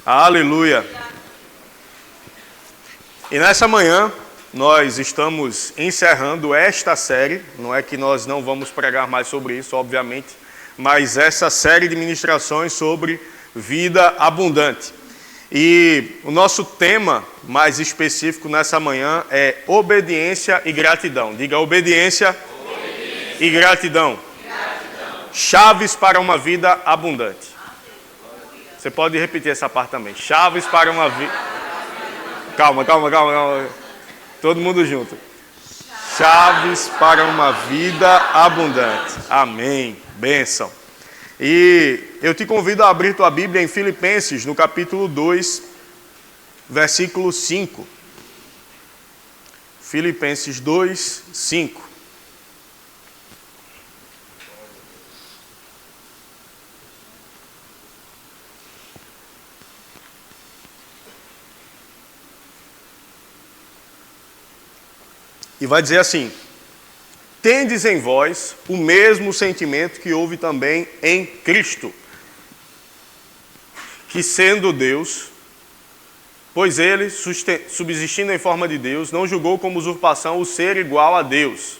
Aleluia! E nessa manhã, nós estamos encerrando esta série. Não é que nós não vamos pregar mais sobre isso, obviamente, mas essa série de ministrações sobre vida abundante. E o nosso tema mais específico nessa manhã é obediência e gratidão. Diga obediência, e gratidão. Chaves para uma vida abundante. Você pode repetir essa parte também. Chaves para uma vida... Calma. Todo mundo junto. Chaves para uma vida abundante. Amém. Bênção. E eu te convido a abrir tua Bíblia em Filipenses, no capítulo 2, versículo 5. Filipenses 2, 5. E vai dizer assim: tendes em vós o mesmo sentimento que houve também em Cristo, que sendo Deus, pois ele, subsistindo em forma de Deus, não julgou como usurpação o ser igual a Deus.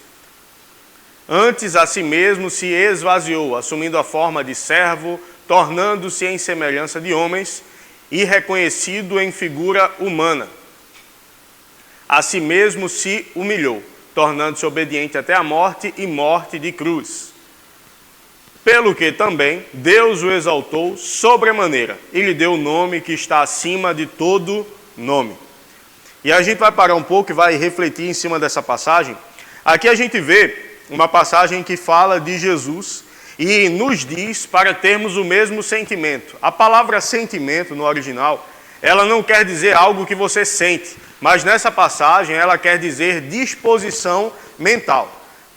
Antes a si mesmo se esvaziou, assumindo a forma de servo, tornando-se em semelhança de homens e reconhecido em figura humana. A si mesmo se humilhou, tornando-se obediente até a morte e morte de cruz. Pelo que também Deus o exaltou sobremaneira e lhe deu o nome que está acima de todo nome. E a gente vai parar um pouco e vai refletir em cima dessa passagem. Aqui a gente vê uma passagem que fala de Jesus e nos diz para termos o mesmo sentimento. A palavra sentimento no original, ela não quer dizer algo que você sente, mas nessa passagem ela quer dizer disposição mental.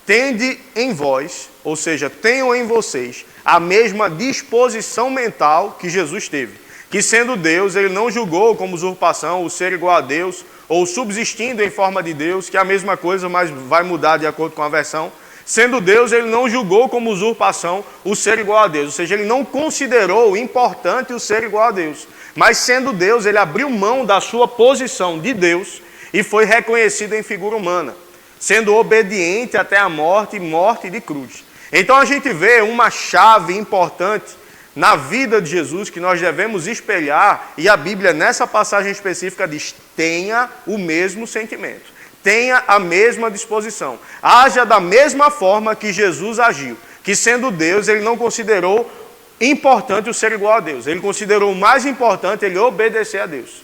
Tende em vós, ou seja, tenham em vocês a mesma disposição mental que Jesus teve. Que sendo Deus, ele não julgou como usurpação o ser igual a Deus, ou subsistindo em forma de Deus, que é a mesma coisa, mas vai mudar de acordo com a versão. Sendo Deus, ele não julgou como usurpação o ser igual a Deus, ou seja, ele não considerou importante o ser igual a Deus. Mas sendo Deus, ele abriu mão da sua posição de Deus e foi reconhecido em figura humana, sendo obediente até a morte e morte de cruz. Então a gente vê uma chave importante na vida de Jesus que nós devemos espelhar, e a Bíblia nessa passagem específica diz: tenha o mesmo sentimento, tenha a mesma disposição, haja da mesma forma que Jesus agiu, que sendo Deus ele não considerou importante o ser igual a Deus. Ele considerou o mais importante ele obedecer a Deus.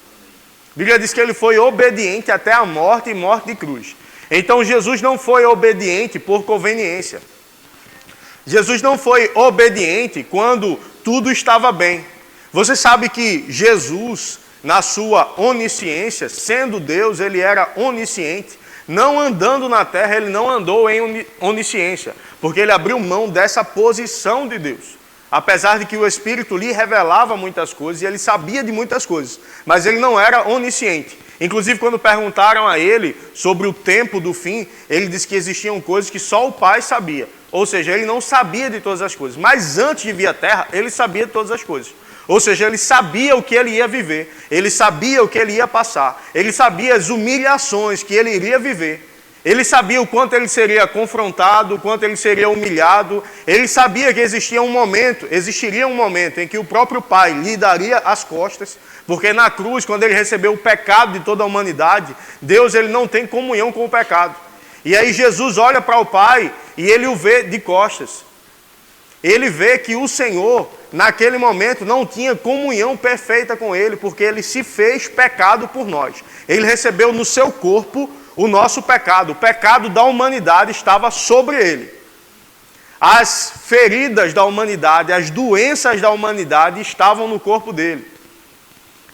A Bíblia diz que ele foi obediente até a morte e morte de cruz. Então Jesus não foi obediente por conveniência. Jesus não foi obediente quando tudo estava bem. Você sabe que Jesus, na sua onisciência, sendo Deus, ele era onisciente. Não andando na terra, ele não andou em onisciência, porque ele abriu mão dessa posição de Deus. Apesar de que o Espírito lhe revelava muitas coisas e ele sabia de muitas coisas, mas ele não era onisciente. Inclusive, quando perguntaram a ele sobre o tempo do fim, ele disse que existiam coisas que só o Pai sabia. Ou seja, ele não sabia de todas as coisas, mas antes de vir à terra, ele sabia de todas as coisas. Ou seja, ele sabia o que ele ia viver, ele sabia o que ele ia passar, ele sabia as humilhações que ele iria viver. Ele sabia o quanto ele seria confrontado, o quanto ele seria humilhado. Ele sabia que existiria um momento em que o próprio Pai lhe daria as costas, porque na cruz, quando ele recebeu o pecado de toda a humanidade, Deus ele não tem comunhão com o pecado. E aí Jesus olha para o Pai e ele o vê de costas. Ele vê que o Senhor, naquele momento, não tinha comunhão perfeita com ele, porque ele se fez pecado por nós. Ele recebeu no seu corpo o nosso pecado. O pecado da humanidade estava sobre ele. As feridas da humanidade, as doenças da humanidade estavam no corpo dele.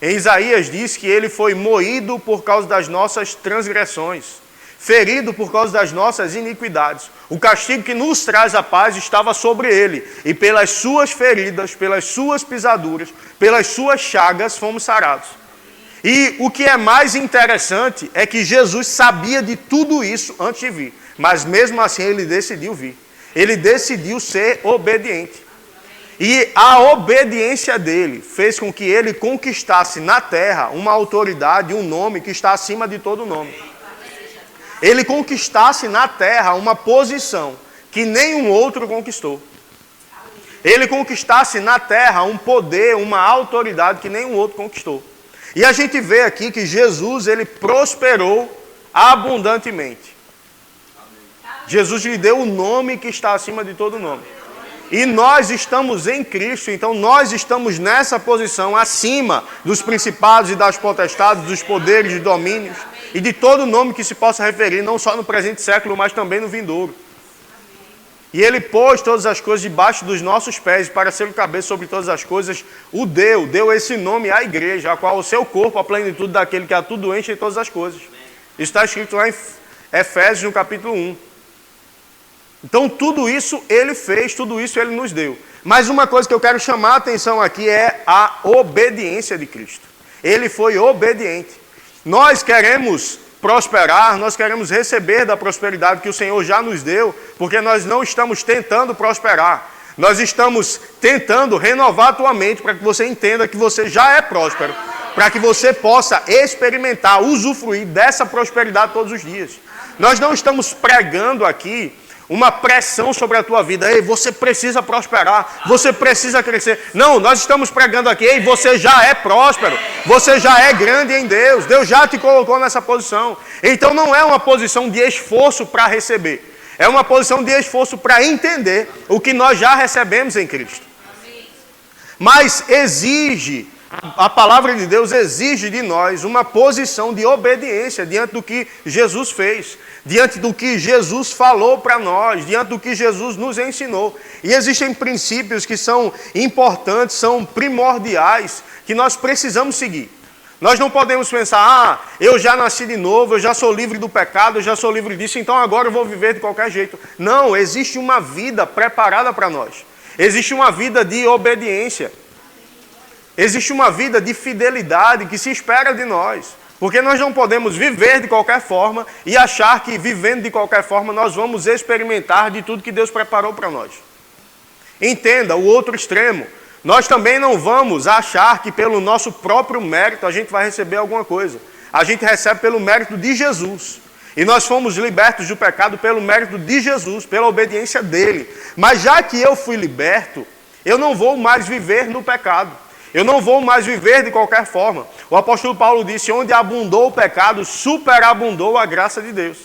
Em Isaías diz que ele foi moído por causa das nossas transgressões, ferido por causa das nossas iniquidades. O castigo que nos traz a paz estava sobre ele, e pelas suas feridas, pelas suas pisaduras, pelas suas chagas fomos sarados. E o que é mais interessante é que Jesus sabia de tudo isso antes de vir, mas mesmo assim ele decidiu vir. Ele decidiu ser obediente. E a obediência dele fez com que ele conquistasse na terra uma autoridade, um nome que está acima de todo nome. Ele conquistasse na terra uma posição que nenhum outro conquistou. Ele conquistasse na terra um poder, uma autoridade que nenhum outro conquistou. E a gente vê aqui que Jesus, ele prosperou abundantemente. Jesus lhe deu o nome que está acima de todo nome. E nós estamos em Cristo, então nós estamos nessa posição acima dos principados e das potestades, dos poderes e domínios, e de todo nome que se possa referir, não só no presente século, mas também no vindouro. E ele pôs todas as coisas debaixo dos nossos pés, para ser o cabeça sobre todas as coisas, deu esse nome à igreja, a qual o seu corpo, a plenitude daquele que a tudo enche em todas as coisas. Isso está escrito lá em Efésios, no capítulo 1. Então tudo isso ele fez, tudo isso ele nos deu. Mas uma coisa que eu quero chamar a atenção aqui é a obediência de Cristo. Ele foi obediente. Nós queremos prosperar, nós queremos receber da prosperidade que o Senhor já nos deu, porque nós não estamos tentando prosperar. Nós estamos tentando renovar a tua mente para que você entenda que você já é próspero, para que você possa experimentar, usufruir dessa prosperidade todos os dias. Nós não estamos pregando aqui uma pressão sobre a tua vida. Ei, você precisa prosperar, você precisa crescer. Não, nós estamos pregando aqui, ei, você já é próspero, você já é grande em Deus, Deus já te colocou nessa posição. Então não é uma posição de esforço para receber, é uma posição de esforço para entender o que nós já recebemos em Cristo. Mas a palavra de Deus exige de nós uma posição de obediência diante do que Jesus fez, diante do que Jesus falou para nós, diante do que Jesus nos ensinou. E existem princípios que são importantes, são primordiais, que nós precisamos seguir. Nós não podemos pensar, eu já nasci de novo, eu já sou livre do pecado, eu já sou livre disso, então agora eu vou viver de qualquer jeito. Não, existe uma vida preparada para nós. Existe uma vida de obediência. Existe uma vida de fidelidade que se espera de nós. Porque nós não podemos viver de qualquer forma e achar que vivendo de qualquer forma nós vamos experimentar de tudo que Deus preparou para nós. Entenda o outro extremo. Nós também não vamos achar que pelo nosso próprio mérito a gente vai receber alguma coisa. A gente recebe pelo mérito de Jesus. E nós fomos libertos do pecado pelo mérito de Jesus, pela obediência dele. Mas já que eu fui liberto, eu não vou mais viver no pecado. Eu não vou mais viver de qualquer forma. O apóstolo Paulo disse, onde abundou o pecado, superabundou a graça de Deus.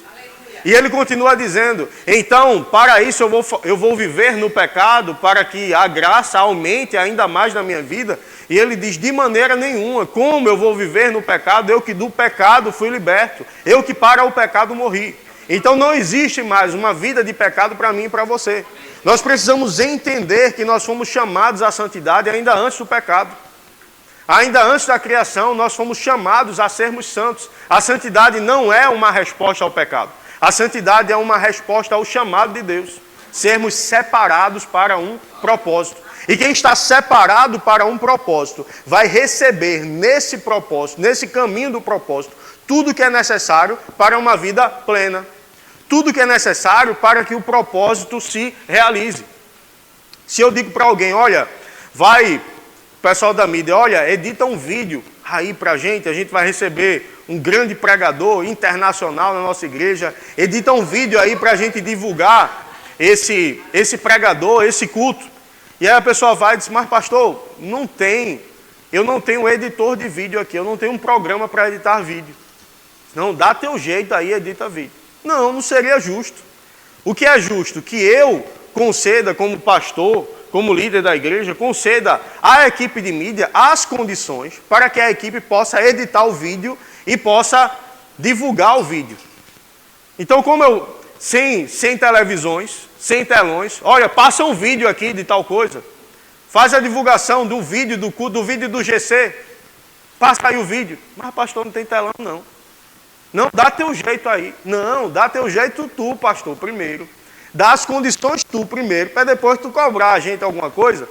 E ele continua dizendo, então, para isso eu vou viver no pecado, para que a graça aumente ainda mais na minha vida. E ele diz, de maneira nenhuma, como eu vou viver no pecado, eu que do pecado fui liberto, eu que para o pecado morri. Então não existe mais uma vida de pecado para mim e para você. Nós precisamos entender que nós fomos chamados à santidade ainda antes do pecado. Ainda antes da criação, nós fomos chamados a sermos santos. A santidade não é uma resposta ao pecado. A santidade é uma resposta ao chamado de Deus. Sermos separados para um propósito. E quem está separado para um propósito vai receber nesse propósito, nesse caminho do propósito, tudo que é necessário para uma vida plena. Tudo que é necessário para que o propósito se realize. Se eu digo para alguém, olha, vai, pessoal da mídia, olha, edita um vídeo aí para a gente vai receber um grande pregador internacional na nossa igreja, edita um vídeo aí para a gente divulgar esse pregador, esse culto. E aí a pessoa vai e diz, mas pastor, eu não tenho editor de vídeo aqui, eu não tenho um programa para editar vídeo. Não, dá teu jeito aí, edita vídeo. Não seria justo. O que é justo? Que eu conceda como pastor, como líder da igreja, conceda à equipe de mídia as condições para que a equipe possa editar o vídeo e possa divulgar o vídeo. Então, sem televisões, sem telões, olha, passa um vídeo aqui de tal coisa, faz a divulgação do vídeo do culto, do vídeo do GC, passa aí o vídeo. Mas pastor, não tem telão não. Não, dá teu jeito aí. Não, dá teu jeito tu, pastor, primeiro. Dá as condições tu primeiro, para depois tu cobrar a gente alguma coisa.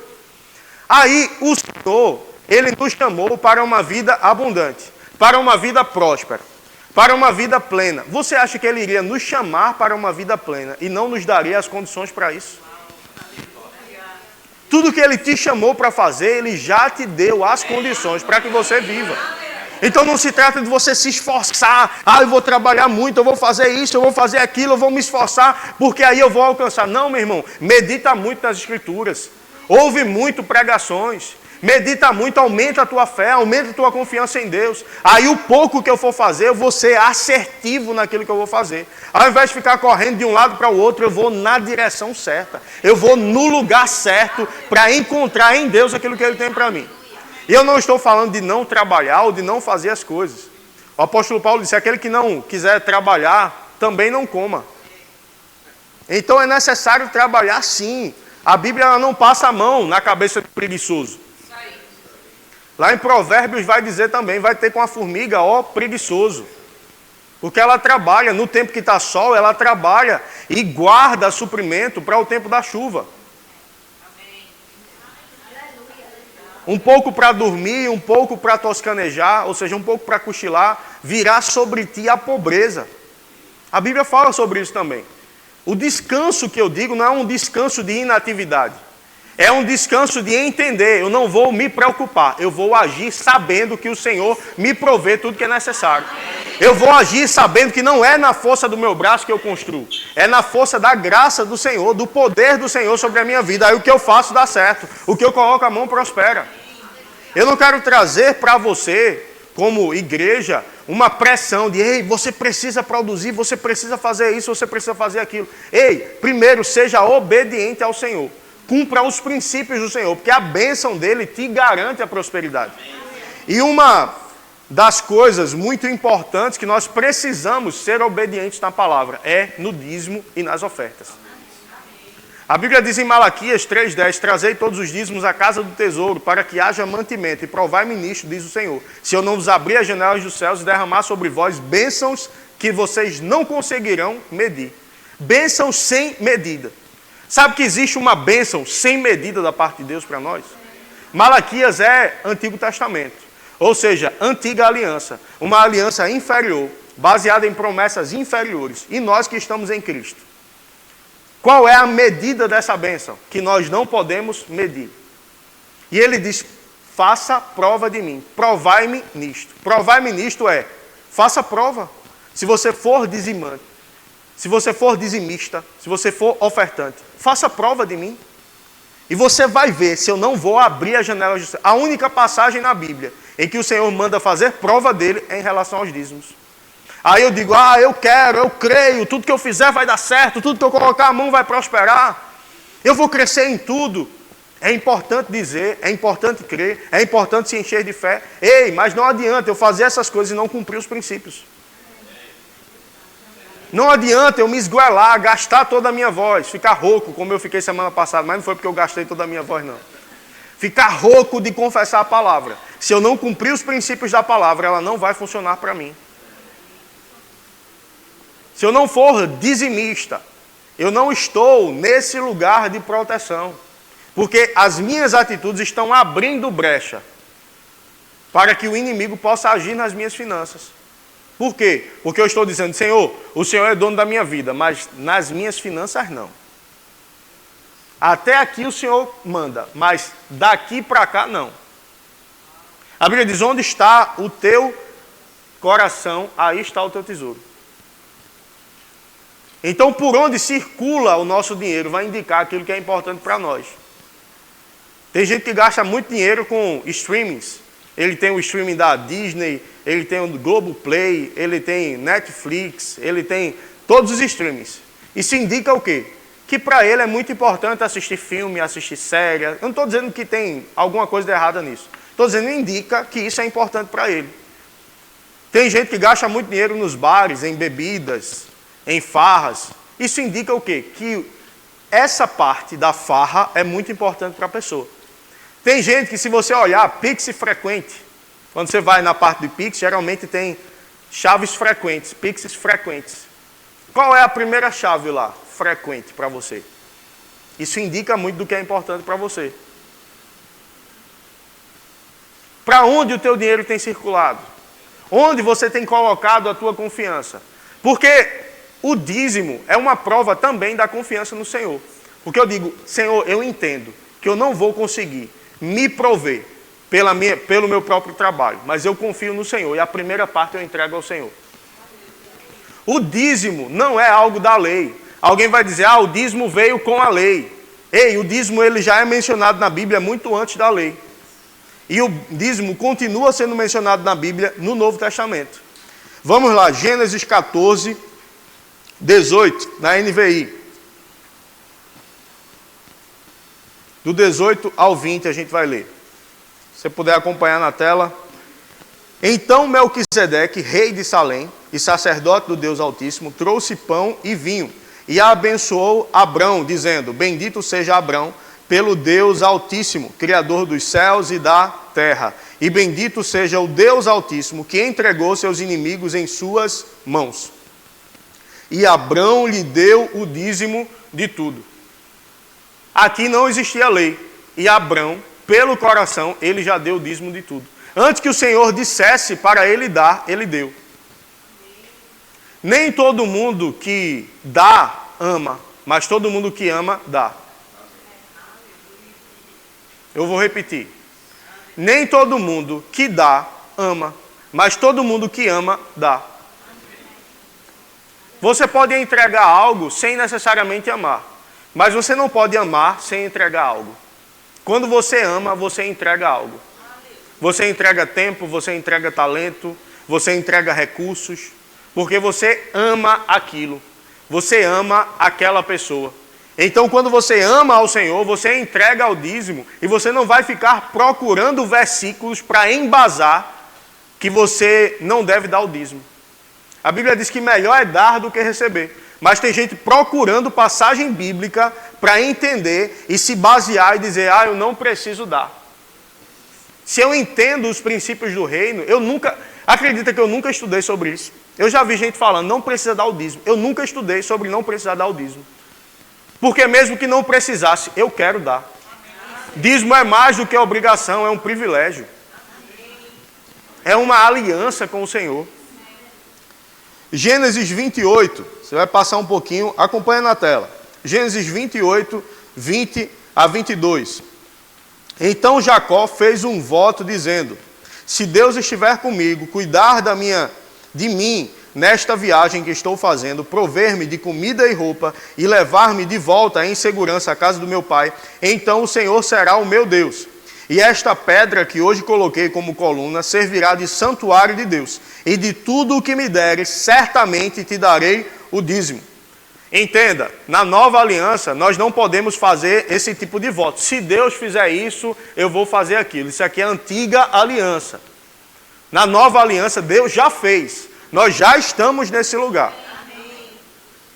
Aí o Senhor, Ele nos chamou para uma vida abundante, para uma vida próspera, para uma vida plena. Você acha que Ele iria nos chamar para uma vida plena e não nos daria as condições para isso? Tudo que Ele te chamou para fazer, Ele já te deu as condições para que você viva. Então não se trata de você se esforçar. Eu vou trabalhar muito, eu vou fazer isso, eu vou fazer aquilo, eu vou me esforçar, porque aí eu vou alcançar. Não, meu irmão, medita muito nas Escrituras. Ouve muito pregações. Medita muito, aumenta a tua fé, aumenta a tua confiança em Deus. Aí o pouco que eu for fazer, eu vou ser assertivo naquilo que eu vou fazer. Ao invés de ficar correndo de um lado para o outro, eu vou na direção certa. Eu vou no lugar certo para encontrar em Deus aquilo que Ele tem para mim. E eu não estou falando de não trabalhar ou de não fazer as coisas. O apóstolo Paulo disse, aquele que não quiser trabalhar, também não coma. Então é necessário trabalhar sim. A Bíblia ela não passa a mão na cabeça do preguiçoso. Lá em Provérbios vai dizer também, vai ter com a formiga, ó preguiçoso. Porque ela trabalha, no tempo que está sol, ela trabalha e guarda suprimento para o tempo da chuva. Um pouco para dormir, um pouco para toscanejar, ou seja, um pouco para cochilar, virá sobre ti a pobreza. A Bíblia fala sobre isso também. O descanso que eu digo não é um descanso de inatividade. É um descanso de entender, eu não vou me preocupar, eu vou agir sabendo que o Senhor me provê tudo que é necessário. Eu vou agir sabendo que não é na força do meu braço que eu construo, é na força da graça do Senhor, do poder do Senhor sobre a minha vida. Aí o que eu faço dá certo, o que eu coloco a mão prospera. Eu não quero trazer para você, como igreja, uma pressão de, ei, você precisa produzir, você precisa fazer isso, você precisa fazer aquilo. Ei, primeiro seja obediente ao Senhor. Cumpra os princípios do Senhor, porque a bênção dele te garante a prosperidade. E uma das coisas muito importantes que nós precisamos ser obedientes na palavra é no dízimo e nas ofertas. A Bíblia diz em Malaquias 3,10, trazei todos os dízimos à casa do tesouro, para que haja mantimento, e provai-me nisto, diz o Senhor, se eu não vos abrir as janelas dos céus e derramar sobre vós bênçãos que vocês não conseguirão medir. Bênçãos sem medida. Sabe que existe uma bênção sem medida da parte de Deus para nós? Malaquias é Antigo Testamento, ou seja, antiga aliança, uma aliança inferior, baseada em promessas inferiores, e nós que estamos em Cristo. Qual é a medida dessa bênção? Que nós não podemos medir. E ele diz, faça prova de mim, provai-me nisto. Provai-me nisto é, faça prova. Se você for dizimante, se você for dizimista, se você for ofertante, faça prova de mim. E você vai ver se eu não vou abrir as janelas do céu. A única passagem na Bíblia em que o Senhor manda fazer prova dele é em relação aos dízimos. Aí eu digo, eu quero, eu creio, tudo que eu fizer vai dar certo, tudo que eu colocar a mão vai prosperar. Eu vou crescer em tudo. É importante dizer, é importante crer, é importante se encher de fé. Ei, mas não adianta eu fazer essas coisas e não cumprir os princípios. Não adianta eu me esgoelar, gastar toda a minha voz, ficar rouco, como eu fiquei semana passada, mas não foi porque eu gastei toda a minha voz, não. Ficar rouco de confessar a palavra. Se eu não cumprir os princípios da palavra, ela não vai funcionar para mim. Se eu não for dizimista, eu não estou nesse lugar de proteção. Porque as minhas atitudes estão abrindo brecha para que o inimigo possa agir nas minhas finanças. Por quê? Porque eu estou dizendo, Senhor, o Senhor é dono da minha vida, mas nas minhas finanças não. Até aqui o Senhor manda, mas daqui para cá não. A Bíblia diz, onde está o teu coração, aí está o teu tesouro. Então, por onde circula o nosso dinheiro, vai indicar aquilo que é importante para nós. Tem gente que gasta muito dinheiro com streamings. Ele tem o streaming da Disney, ele tem o Globoplay, ele tem Netflix, ele tem todos os streamings. Isso indica o quê? Que para ele é muito importante assistir filme, assistir série. Eu não estou dizendo que tem alguma coisa de errada nisso. Estou dizendo que indica que isso é importante para ele. Tem gente que gasta muito dinheiro nos bares, em bebidas, em farras. Isso indica o quê? Que essa parte da farra é muito importante para a pessoa. Tem gente que, se você olhar, Pix frequente, quando você vai na parte de Pix, geralmente tem chaves frequentes, Pixes frequentes. Qual é a primeira chave lá, frequente, para você? Isso indica muito do que é importante para você. Para onde o teu dinheiro tem circulado? Onde você tem colocado a tua confiança? Porque o dízimo é uma prova também da confiança no Senhor. Porque eu digo, Senhor, eu entendo que eu não vou conseguir me prover pelo meu próprio trabalho, mas eu confio no Senhor, e a primeira parte eu entrego ao Senhor. O dízimo não é algo da lei. Alguém vai dizer, o dízimo veio com a lei. Ei, o dízimo ele já é mencionado na Bíblia muito antes da lei. E o dízimo continua sendo mencionado na Bíblia no Novo Testamento. Vamos lá, Gênesis 14, 18, na NVI. Do 18 ao 20 a gente vai ler. Se você puder acompanhar na tela. Então Melquisedeque, rei de Salém e sacerdote do Deus Altíssimo, trouxe pão e vinho e abençoou Abrão, dizendo, bendito seja Abrão pelo Deus Altíssimo, Criador dos céus e da terra. E bendito seja o Deus Altíssimo, que entregou seus inimigos em suas mãos. E Abrão lhe deu o dízimo de tudo. Aqui não existia lei. E Abrão, pelo coração, ele já deu o dízimo de tudo. Antes que o Senhor dissesse para ele dar, ele deu. Nem todo mundo que dá, ama. Mas todo mundo que ama, dá. Eu vou repetir. Nem todo mundo que dá, ama. Mas todo mundo que ama, dá. Você pode entregar algo sem necessariamente amar. Mas você não pode amar sem entregar algo. Quando você ama, você entrega algo. Você entrega tempo, você entrega talento, você entrega recursos. Porque você ama aquilo. Você ama aquela pessoa. Então, quando você ama ao Senhor, você entrega ao dízimo e você não vai ficar procurando versículos para embasar que você não deve dar o dízimo. A Bíblia diz que melhor é dar do que receber. Mas tem gente procurando passagem bíblica para entender e se basear e dizer, eu não preciso dar. Se eu entendo os princípios do reino, acredita que eu nunca estudei sobre isso. Eu já vi gente falando, não precisa dar o dízimo. Eu nunca estudei sobre não precisar dar o dízimo. Porque mesmo que não precisasse, eu quero dar. Dízimo é mais do que obrigação, é um privilégio. É uma aliança com o Senhor. Gênesis 28, você vai passar um pouquinho, acompanha na tela. Gênesis 28, 20 a 22. Então Jacó fez um voto dizendo, se Deus estiver comigo, cuidar de mim nesta viagem que estou fazendo, prover-me de comida e roupa e levar-me de volta em segurança à casa do meu pai, então o Senhor será o meu Deus. E esta pedra que hoje coloquei como coluna servirá de santuário de Deus. E de tudo o que me deres, certamente te darei o dízimo. Entenda, na nova aliança, nós não podemos fazer esse tipo de voto. Se Deus fizer isso, eu vou fazer aquilo. Isso aqui é a antiga aliança. Na nova aliança, Deus já fez. Nós já estamos nesse lugar.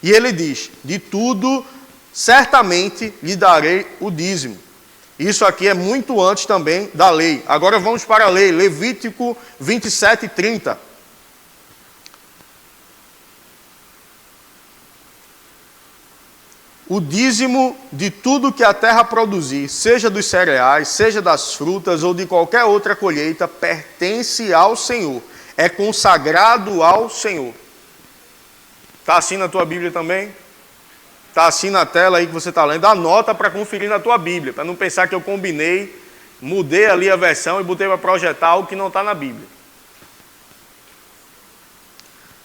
E ele diz, de tudo, certamente lhe darei o dízimo. Isso aqui é muito antes também da lei. Agora vamos para a lei, Levítico 27, 30. O dízimo de tudo que a terra produzir, seja dos cereais, seja das frutas ou de qualquer outra colheita, pertence ao Senhor. É consagrado ao Senhor. Está assim na tua Bíblia também? Está assim na tela aí que você está lendo. Anota para conferir na tua Bíblia, para não pensar que eu combinei, mudei ali a versão e botei para projetar algo que não está na Bíblia.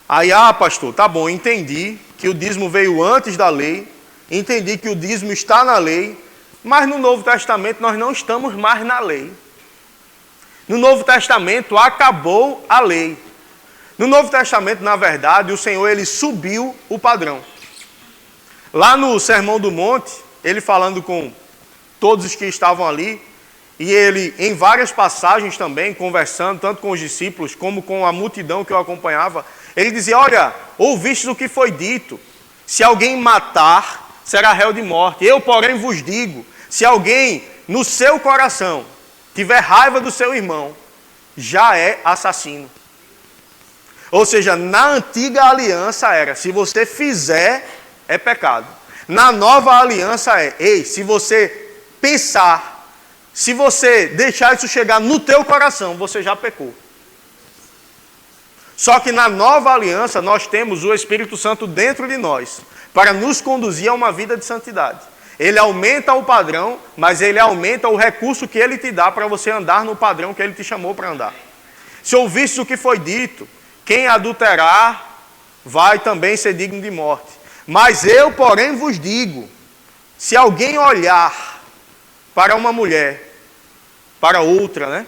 Aí, pastor, tá bom, entendi que o dízimo veio antes da lei, entendi que o dízimo está na lei, mas no Novo Testamento nós não estamos mais na lei. No Novo Testamento acabou a lei. No Novo Testamento, na verdade, o Senhor ele subiu o padrão. Lá no Sermão do Monte, ele falando com todos os que estavam ali, e ele em várias passagens também, conversando, tanto com os discípulos como com a multidão que o acompanhava, ele dizia, olha, ouvistes o que foi dito, se alguém matar, será réu de morte. Eu, porém, vos digo, se alguém no seu coração tiver raiva do seu irmão, já é assassino. Ou seja, na antiga aliança era, se você fizer, é pecado. Na nova aliança se você pensar, se você deixar isso chegar no teu coração, você já pecou. Só que na nova aliança nós temos o Espírito Santo dentro de nós, para nos conduzir a uma vida de santidade. ele aumenta o padrão, mas ele aumenta o recurso que ele te dá para você andar no padrão que ele te chamou para andar. Se ouvisse o que foi dito, quem adulterar vai também ser digno de morte. Mas eu, porém, vos digo, se alguém olhar para uma mulher, para outra, né,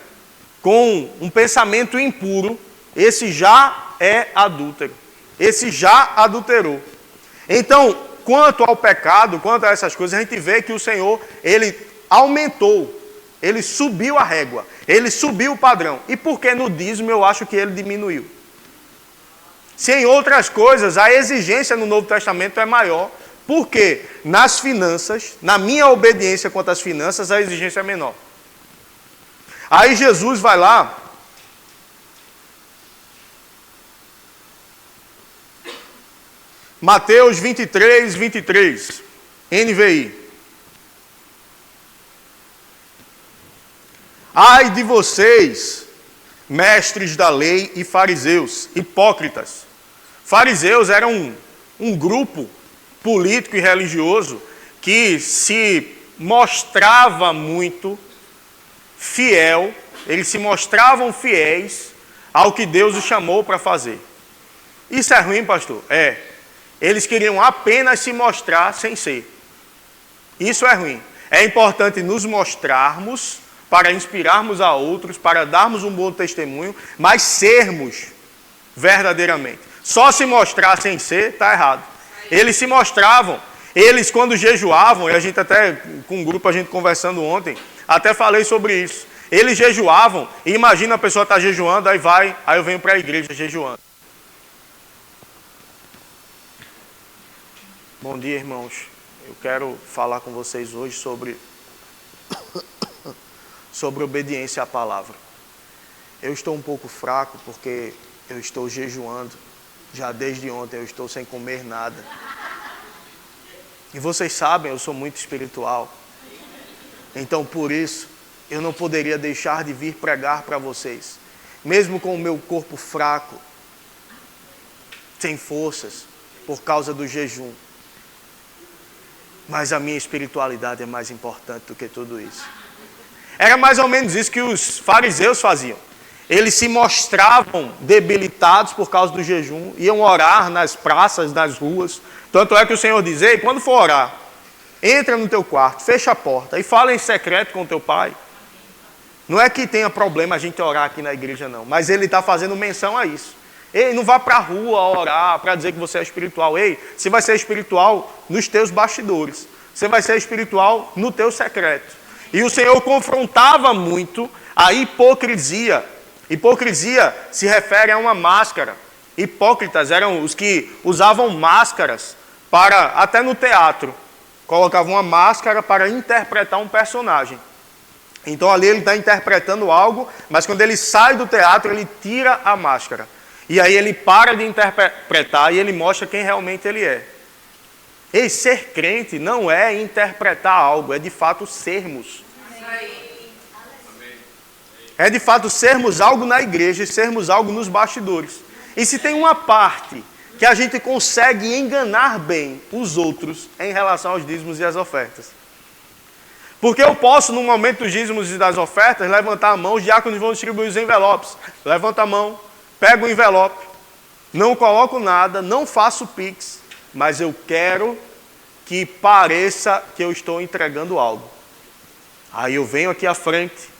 com um pensamento impuro, esse já é adúltero. Esse já adulterou. Então, quanto ao pecado, quanto a essas coisas, a gente vê que o Senhor, ele aumentou, ele subiu a régua, ele subiu o padrão. E por que no dízimo eu acho que ele diminuiu? Se em outras coisas a exigência no Novo Testamento é maior, porque nas finanças, na minha obediência quanto às finanças, a exigência é menor. Aí Jesus vai lá, Mateus 23, 23, NVI. Ai de vocês, mestres da lei e fariseus, hipócritas. Fariseus eram um grupo político e religioso que se mostrava muito fiel, eles se mostravam fiéis ao que Deus os chamou para fazer. Isso é ruim, pastor? É. Eles queriam apenas se mostrar sem ser. Isso é ruim. É importante nos mostrarmos para inspirarmos a outros, para darmos um bom testemunho, mas sermos verdadeiramente. Só se mostrar sem ser, está errado. Eles se mostravam. Eles, quando jejuavam, e a gente até, com um grupo, a gente conversando ontem, até falei sobre isso. Eles jejuavam, e imagina a pessoa estar jejuando, aí eu venho para a igreja jejuando. Bom dia, irmãos. Eu quero falar com vocês hoje sobre obediência à palavra. Eu estou um pouco fraco porque eu estou jejuando. Já desde ontem eu estou sem comer nada. E vocês sabem, eu sou muito espiritual. Então, por isso, eu não poderia deixar de vir pregar para vocês. Mesmo com o meu corpo fraco, sem forças, por causa do jejum. Mas a minha espiritualidade é mais importante do que tudo isso. Era mais ou menos isso que os fariseus faziam. Eles se mostravam debilitados por causa do jejum, iam orar nas praças, nas ruas. Tanto é que o Senhor diz, ei, quando for orar, entra no teu quarto, fecha a porta e fala em secreto com o teu pai. Não é que tenha problema a gente orar aqui na igreja, não. Mas ele está fazendo menção a isso. Ei, não vá para a rua orar para dizer que você é espiritual. Ei, você vai ser espiritual nos teus bastidores. Você vai ser espiritual no teu secreto. E o Senhor confrontava muito a hipocrisia. Hipocrisia se refere a uma máscara. Hipócritas eram os que usavam máscaras para, até no teatro, colocavam uma máscara para interpretar um personagem. Então ali ele está interpretando algo, mas quando ele sai do teatro, ele tira a máscara. E aí ele para de interpretar e ele mostra quem realmente ele é. E ser crente não é interpretar algo, é de fato sermos. É de fato sermos algo na igreja e sermos algo nos bastidores. E se tem uma parte que a gente consegue enganar bem os outros em relação aos dízimos e às ofertas. Porque eu posso, no momento dos dízimos e das ofertas, levantar a mão, os diáconos vão distribuir os envelopes. Levanta a mão. Pego o envelope, não coloco nada, não faço pix, mas eu quero que pareça que eu estou entregando algo. Aí eu venho aqui à frente,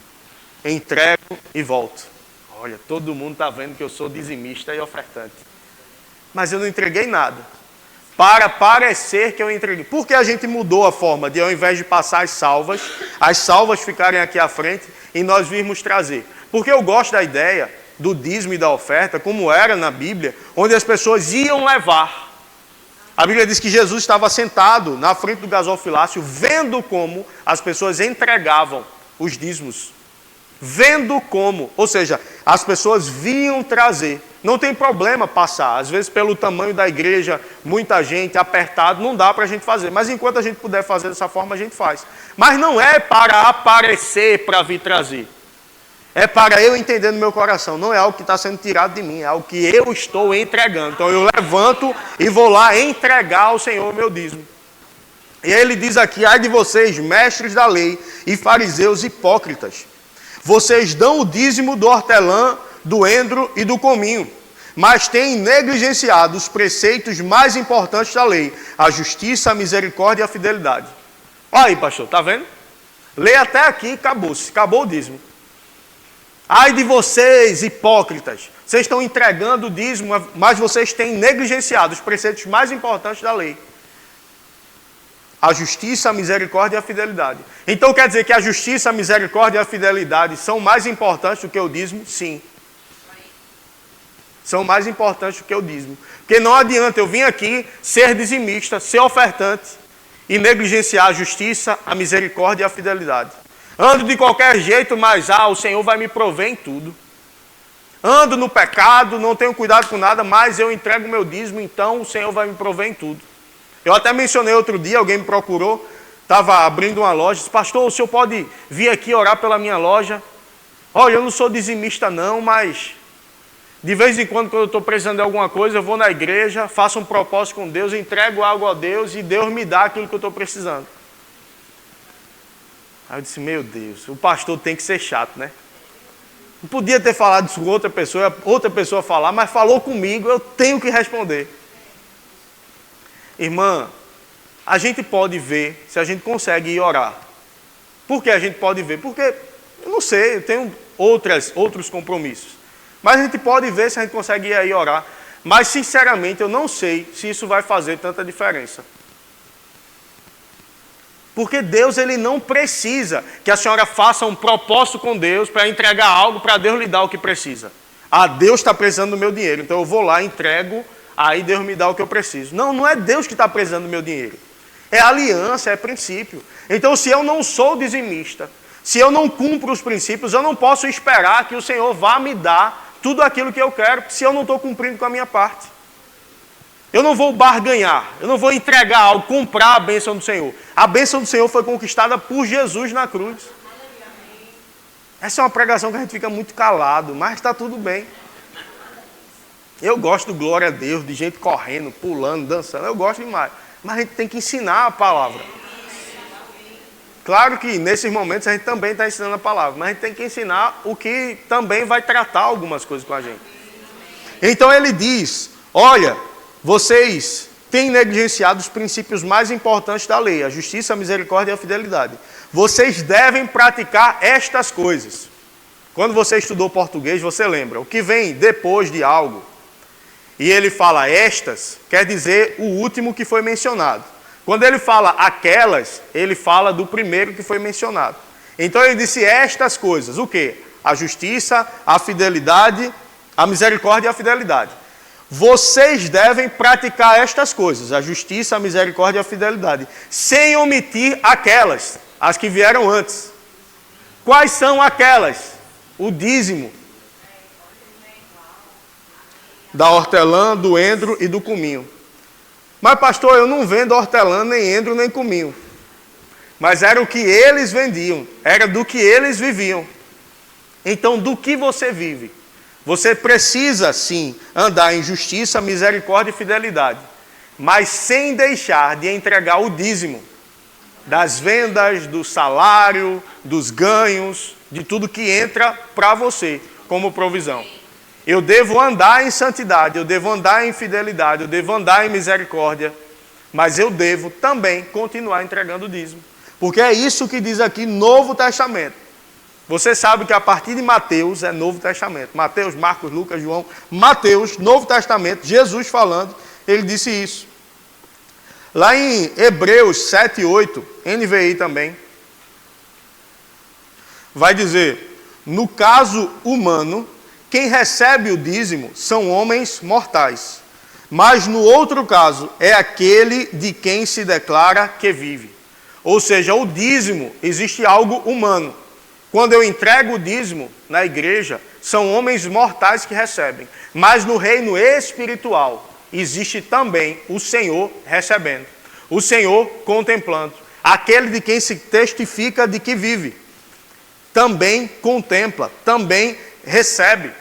entrego e volto. Olha, todo mundo está vendo que eu sou dizimista e ofertante. Mas eu não entreguei nada. Para parecer que eu entreguei. Por que a gente mudou a forma de, ao invés de passar as salvas ficarem aqui à frente e nós virmos trazer? Porque eu gosto da ideia do dízimo e da oferta, como era na Bíblia, onde as pessoas iam levar. A Bíblia diz que Jesus estava sentado na frente do gasofilácio, vendo como as pessoas entregavam os dízimos. Vendo como, ou seja, as pessoas vinham trazer. Não tem problema passar, às vezes pelo tamanho da igreja, muita gente, apertado, não dá para a gente fazer. Mas enquanto a gente puder fazer dessa forma, a gente faz. Mas não é para aparecer, para vir trazer. É para eu entender no meu coração, não é algo que está sendo tirado de mim, é algo que eu estou entregando. Então eu levanto e vou lá entregar ao Senhor o meu dízimo. E aí ele diz aqui: ai de vocês, mestres da lei e fariseus hipócritas. Vocês dão o dízimo do hortelã, do endro e do cominho, mas têm negligenciado os preceitos mais importantes da lei: a justiça, a misericórdia e a fidelidade. Olha aí, pastor, está vendo? Lê até aqui e acabou-se, acabou o dízimo. Ai de vocês, hipócritas, vocês estão entregando o dízimo, mas vocês têm negligenciado os preceitos mais importantes da lei: a justiça, a misericórdia e a fidelidade. Então quer dizer que a justiça, a misericórdia e a fidelidade são mais importantes do que o dízimo? Sim. São mais importantes do que o dízimo. Porque não adianta eu vir aqui ser dizimista, ser ofertante e negligenciar a justiça, a misericórdia e a fidelidade. Ando de qualquer jeito, mas o Senhor vai me prover em tudo. Ando no pecado, não tenho cuidado com nada, mas eu entrego o meu dízimo, então o Senhor vai me prover em tudo. Eu até mencionei outro dia, alguém me procurou, estava abrindo uma loja, disse: pastor, o senhor pode vir aqui orar pela minha loja? Olha, eu não sou dizimista não, mas de vez em quando eu estou precisando de alguma coisa, eu vou na igreja, faço um propósito com Deus, entrego algo a Deus e Deus me dá aquilo que eu estou precisando. Aí eu disse: meu Deus, o pastor tem que ser chato, né? Não podia ter falado isso com outra pessoa falar, mas falou comigo, eu tenho que responder. Irmã, a gente pode ver se a gente consegue ir orar. Por que a gente pode ver? Porque, eu não sei, eu tenho outros compromissos. Mas a gente pode ver se a gente consegue ir aí orar. Mas, sinceramente, eu não sei se isso vai fazer tanta diferença. Porque Deus, ele não precisa que a senhora faça um propósito com Deus para entregar algo para Deus lhe dar o que precisa. Deus está precisando do meu dinheiro, então eu vou lá, entrego, aí Deus me dá o que eu preciso. Não, não é Deus que está precisando do meu dinheiro. É aliança, é princípio. Então, se eu não sou dizimista, se eu não cumpro os princípios, eu não posso esperar que o Senhor vá me dar tudo aquilo que eu quero, se eu não estou cumprindo com a minha parte. Eu não vou barganhar, eu não vou entregar algo, comprar a bênção do Senhor. A bênção do Senhor foi conquistada por Jesus na cruz. Essa é uma pregação que a gente fica muito calado, mas está tudo bem. Eu gosto do glória a Deus, de gente correndo, pulando, dançando, eu gosto demais. Mas a gente tem que ensinar a palavra. Claro que nesses momentos a gente também está ensinando a palavra, mas a gente tem que ensinar o que também vai tratar algumas coisas com a gente. Então ele diz: olha, vocês têm negligenciado os princípios mais importantes da lei: a justiça, a misericórdia e a fidelidade. Vocês devem praticar estas coisas. Quando você estudou português, você lembra, o que vem depois de algo, e ele fala estas, quer dizer o último que foi mencionado. Quando ele fala aquelas, ele fala do primeiro que foi mencionado. Então ele disse estas coisas, o quê? A justiça, a fidelidade, a misericórdia e a fidelidade. Vocês devem praticar estas coisas, a justiça, a misericórdia e a fidelidade, sem omitir aquelas, as que vieram antes. Quais são aquelas? O dízimo da hortelã, do endro e do cominho. Mas pastor, eu não vendo hortelã, nem endro, nem cominho. Mas era o que eles vendiam, era do que eles viviam. Então, do que você vive? Você precisa, sim, andar em justiça, misericórdia e fidelidade, mas sem deixar de entregar o dízimo das vendas, do salário, dos ganhos, de tudo que entra para você como provisão. Eu devo andar em santidade, eu devo andar em fidelidade, eu devo andar em misericórdia, mas eu devo também continuar entregando o dízimo. Porque é isso que diz aqui Novo Testamento. Você sabe que a partir de Mateus é Novo Testamento. Mateus, Marcos, Lucas, João, Mateus, Novo Testamento, Jesus falando, ele disse isso. Lá em Hebreus 7:8, NVI também, vai dizer: no caso humano, quem recebe o dízimo são homens mortais, mas no outro caso é aquele de quem se declara que vive. Ou seja, o dízimo, existe algo humano. Quando eu entrego o dízimo na igreja, são homens mortais que recebem. Mas no reino espiritual, existe também o Senhor recebendo. O Senhor contemplando. Aquele de quem se testifica de que vive. Também contempla, também recebe.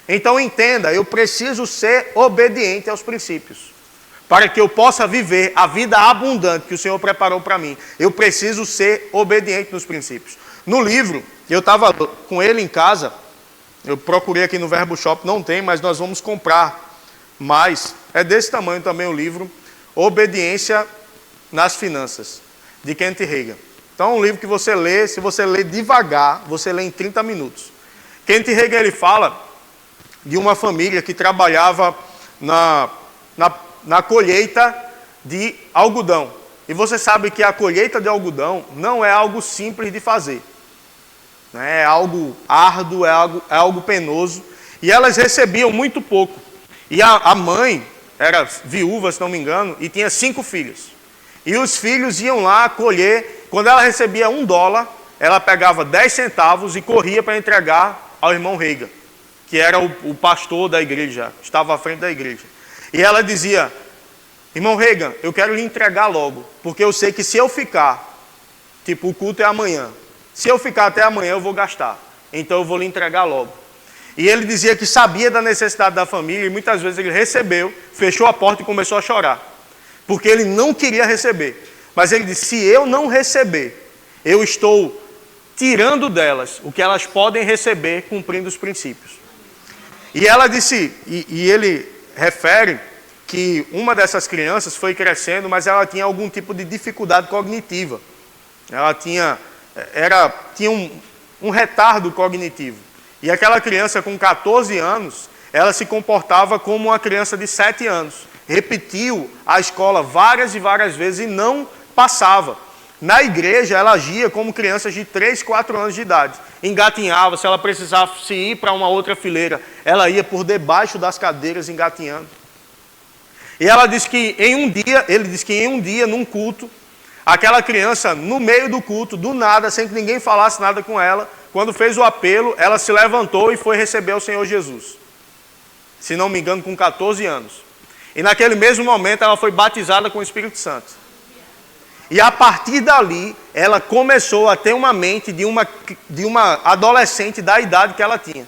Então entenda, eu preciso ser obediente aos princípios. para que eu possa viver a vida abundante que o Senhor preparou para mim, eu preciso ser obediente nos princípios. No livro, eu estava com ele em casa, eu procurei aqui no Verbo Shop, não tem, mas nós vamos comprar mais. É desse tamanho também o livro, Obediência nas Finanças, de Kent Reagan. Então é um livro que você lê, se você lê devagar, você lê em 30 minutos. Kent Reagan, ele fala de uma família que trabalhava na colheita de algodão. E você sabe que a colheita de algodão não é algo simples de fazer. É algo árduo, é algo penoso. E elas recebiam muito pouco. E a mãe era viúva, se não me engano, e tinha 5 filhos. E os filhos iam lá colher. Quando ela recebia $1, ela pegava 10 centavos e corria para entregar ao irmão Reagan, que era o pastor da igreja, estava à frente da igreja. E ela dizia: irmão Reagan, eu quero lhe entregar logo, porque eu sei que se eu ficar, tipo, o culto é amanhã, se eu ficar até amanhã eu vou gastar, então eu vou lhe entregar logo. E ele dizia que sabia da necessidade da família, e muitas vezes ele recebeu, fechou a porta e começou a chorar, porque ele não queria receber. Mas ele disse: se eu não receber, eu estou tirando delas o que elas podem receber cumprindo os princípios. E ela disse, e ele refere que uma dessas crianças foi crescendo, mas ela tinha algum tipo de dificuldade cognitiva. Ela tinha um retardo cognitivo. E aquela criança com 14 anos, ela se comportava como uma criança de 7 anos. Repetiu a escola várias e várias vezes e não passava. Na igreja, ela agia como crianças de 3, 4 anos de idade. Engatinhava, se ela precisasse ir para uma outra fileira, ela ia por debaixo das cadeiras engatinhando. E ela disse que ele disse que em um dia, num culto, aquela criança, no meio do culto, do nada, sem que ninguém falasse nada com ela, quando fez o apelo, ela se levantou e foi receber o Senhor Jesus. Se não me engano, com 14 anos. E naquele mesmo momento, ela foi batizada com o Espírito Santo. E a partir dali, ela começou a ter uma mente de uma adolescente da idade que ela tinha.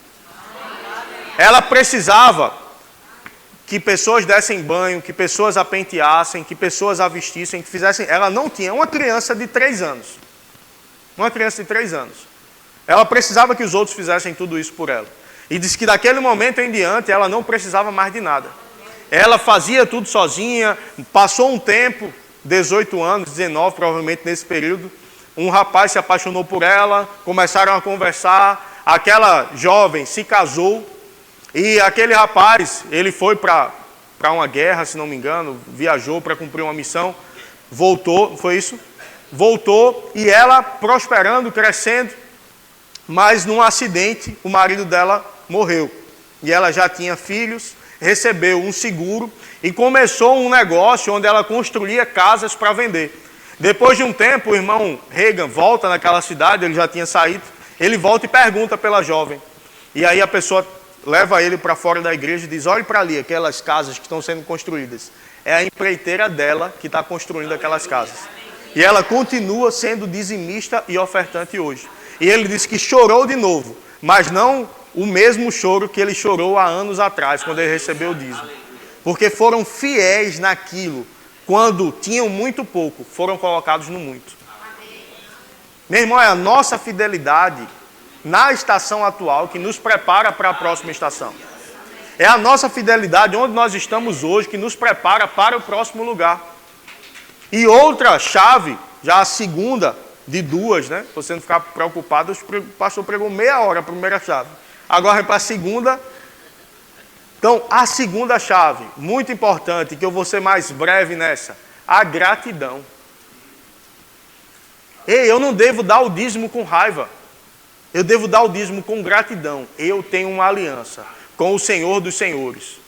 Ela precisava que pessoas dessem banho, que pessoas a penteassem, que pessoas a vestissem, que fizessem... Ela não tinha uma criança de 3 anos. Uma criança de 3 anos. Ela precisava que os outros fizessem tudo isso por ela. E disse que daquele momento em diante, ela não precisava mais de nada. Ela fazia tudo sozinha, passou um tempo... 18 anos, 19 provavelmente nesse período, um rapaz se apaixonou por ela, começaram a conversar, aquela jovem se casou, e aquele rapaz, ele foi para uma guerra, se não me engano, viajou para cumprir uma missão, voltou, foi isso? Voltou, e ela prosperando, crescendo, mas num acidente, o marido dela morreu, e ela já tinha filhos, recebeu um seguro, e começou um negócio onde ela construía casas para vender. Depois de um tempo, o irmão Reagan volta naquela cidade, ele já tinha saído, ele volta e pergunta pela jovem. E aí a pessoa leva ele para fora da igreja e diz: olhe para ali, aquelas casas que estão sendo construídas. É a empreiteira dela que está construindo aquelas casas. E ela continua sendo dizimista e ofertante hoje. E ele disse que chorou de novo, mas não o mesmo choro que ele chorou há anos atrás, quando ele recebeu o dízimo. Porque foram fiéis naquilo. Quando tinham muito pouco, foram colocados no muito. Meu irmão, é a nossa fidelidade na estação atual que nos prepara para a próxima estação. É a nossa fidelidade onde nós estamos hoje que nos prepara para o próximo lugar. E outra chave, já a segunda de 2, né? Você não ficar preocupado, o pastor pregou meia hora a primeira chave. Agora é para a segunda. Então, a segunda chave, muito importante, que eu vou ser mais breve nessa, a gratidão. Ei, eu não devo dar o dízimo com raiva. Eu devo dar o dízimo com gratidão. Eu tenho uma aliança com o Senhor dos Senhores,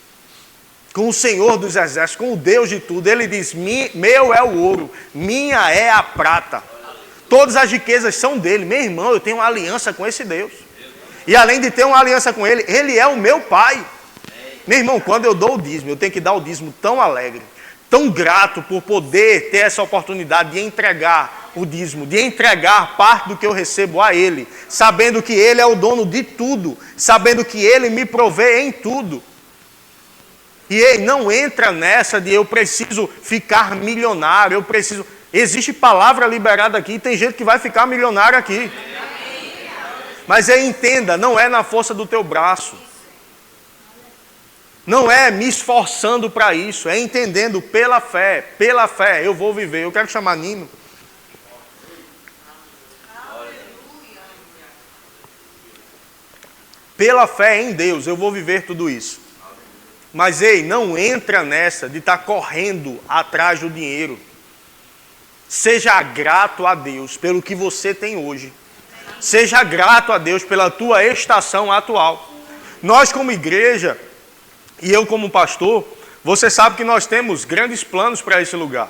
com o Senhor dos Exércitos, com o Deus de tudo. Ele diz: meu é o ouro, minha é a prata. Todas as riquezas são dele. Meu irmão, eu tenho uma aliança com esse Deus. E além de ter uma aliança com ele, ele é o meu Pai. Meu irmão, quando eu dou o dízimo, eu tenho que dar o dízimo tão alegre, tão grato por poder ter essa oportunidade de entregar o dízimo, de entregar parte do que eu recebo a Ele, sabendo que Ele é o dono de tudo, sabendo que Ele me provê em tudo. E ei, não entra nessa de eu preciso ficar milionário, eu preciso... Existe palavra liberada aqui, tem gente que vai ficar milionário aqui. Mas entenda, não é na força do teu braço. Não é me esforçando para isso, é entendendo pela fé eu vou viver. Eu quero chamar Nino. Pela fé em Deus, eu vou viver tudo isso. Mas ei, não entra nessa de estar correndo atrás do dinheiro. Seja grato a Deus pelo que você tem hoje. Seja grato a Deus pela tua estação atual. Nós como igreja, e eu como pastor, você sabe que nós temos grandes planos para esse lugar.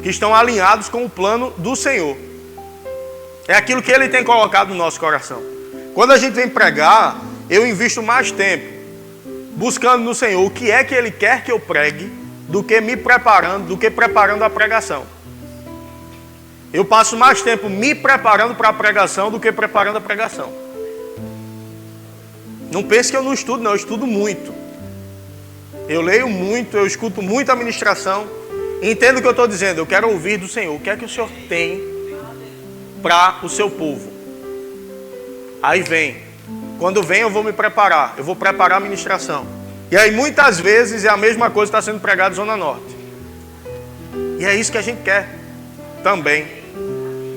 Que estão alinhados com o plano do Senhor. É aquilo que Ele tem colocado no nosso coração. Quando a gente vem pregar, eu invisto mais tempo buscando no Senhor o que é que Ele quer que eu pregue, do que me preparando, do que preparando a pregação. Eu passo mais tempo me preparando para a pregação do que preparando a pregação. Não pense que eu não estudo, não. Eu estudo muito. Eu leio muito, eu escuto muita ministração. Entendo o que eu estou dizendo. Eu quero ouvir do Senhor. O que é que o Senhor tem para o seu povo? Aí vem. Quando vem eu vou me preparar. Eu vou preparar a ministração. E aí muitas vezes é a mesma coisa que está sendo pregada na Zona Norte. E é isso que a gente quer também.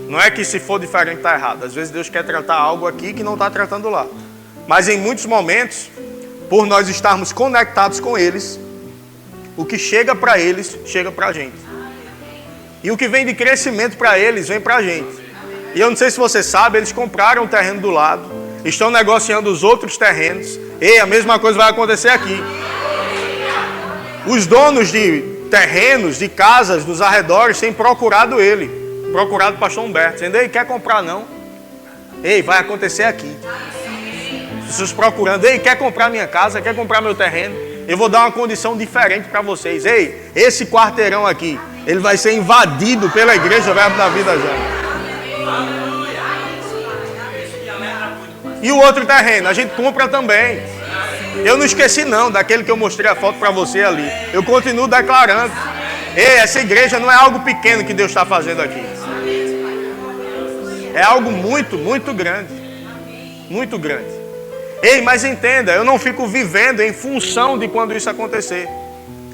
Não é que se for diferente está errado. Às vezes Deus quer tratar algo aqui que não está tratando lá. Mas em muitos momentos, por nós estarmos conectados com eles, o que chega para eles, chega para a gente. E o que vem de crescimento para eles, vem para a gente. E eu não sei se você sabe, eles compraram um terreno do lado, estão negociando os outros terrenos. E a mesma coisa vai acontecer aqui. Os donos de terrenos, de casas nos arredores, têm procurado ele. Procurado o pastor Humberto, dizendo, ei, quer comprar não? Ei, vai acontecer aqui. Pessoas procurando, ei, quer comprar minha casa, quer comprar meu terreno? Eu vou dar uma condição diferente para vocês. Ei, esse quarteirão aqui, ele vai ser invadido pela igreja Verbo da Vida já. E o outro terreno, a gente compra também. Eu não esqueci não, daquele que eu mostrei a foto para você ali. Eu continuo declarando. Ei, essa igreja não é algo pequeno que Deus está fazendo aqui. É algo muito, muito grande. Muito grande. Ei, mas entenda, eu não fico vivendo em função de quando isso acontecer.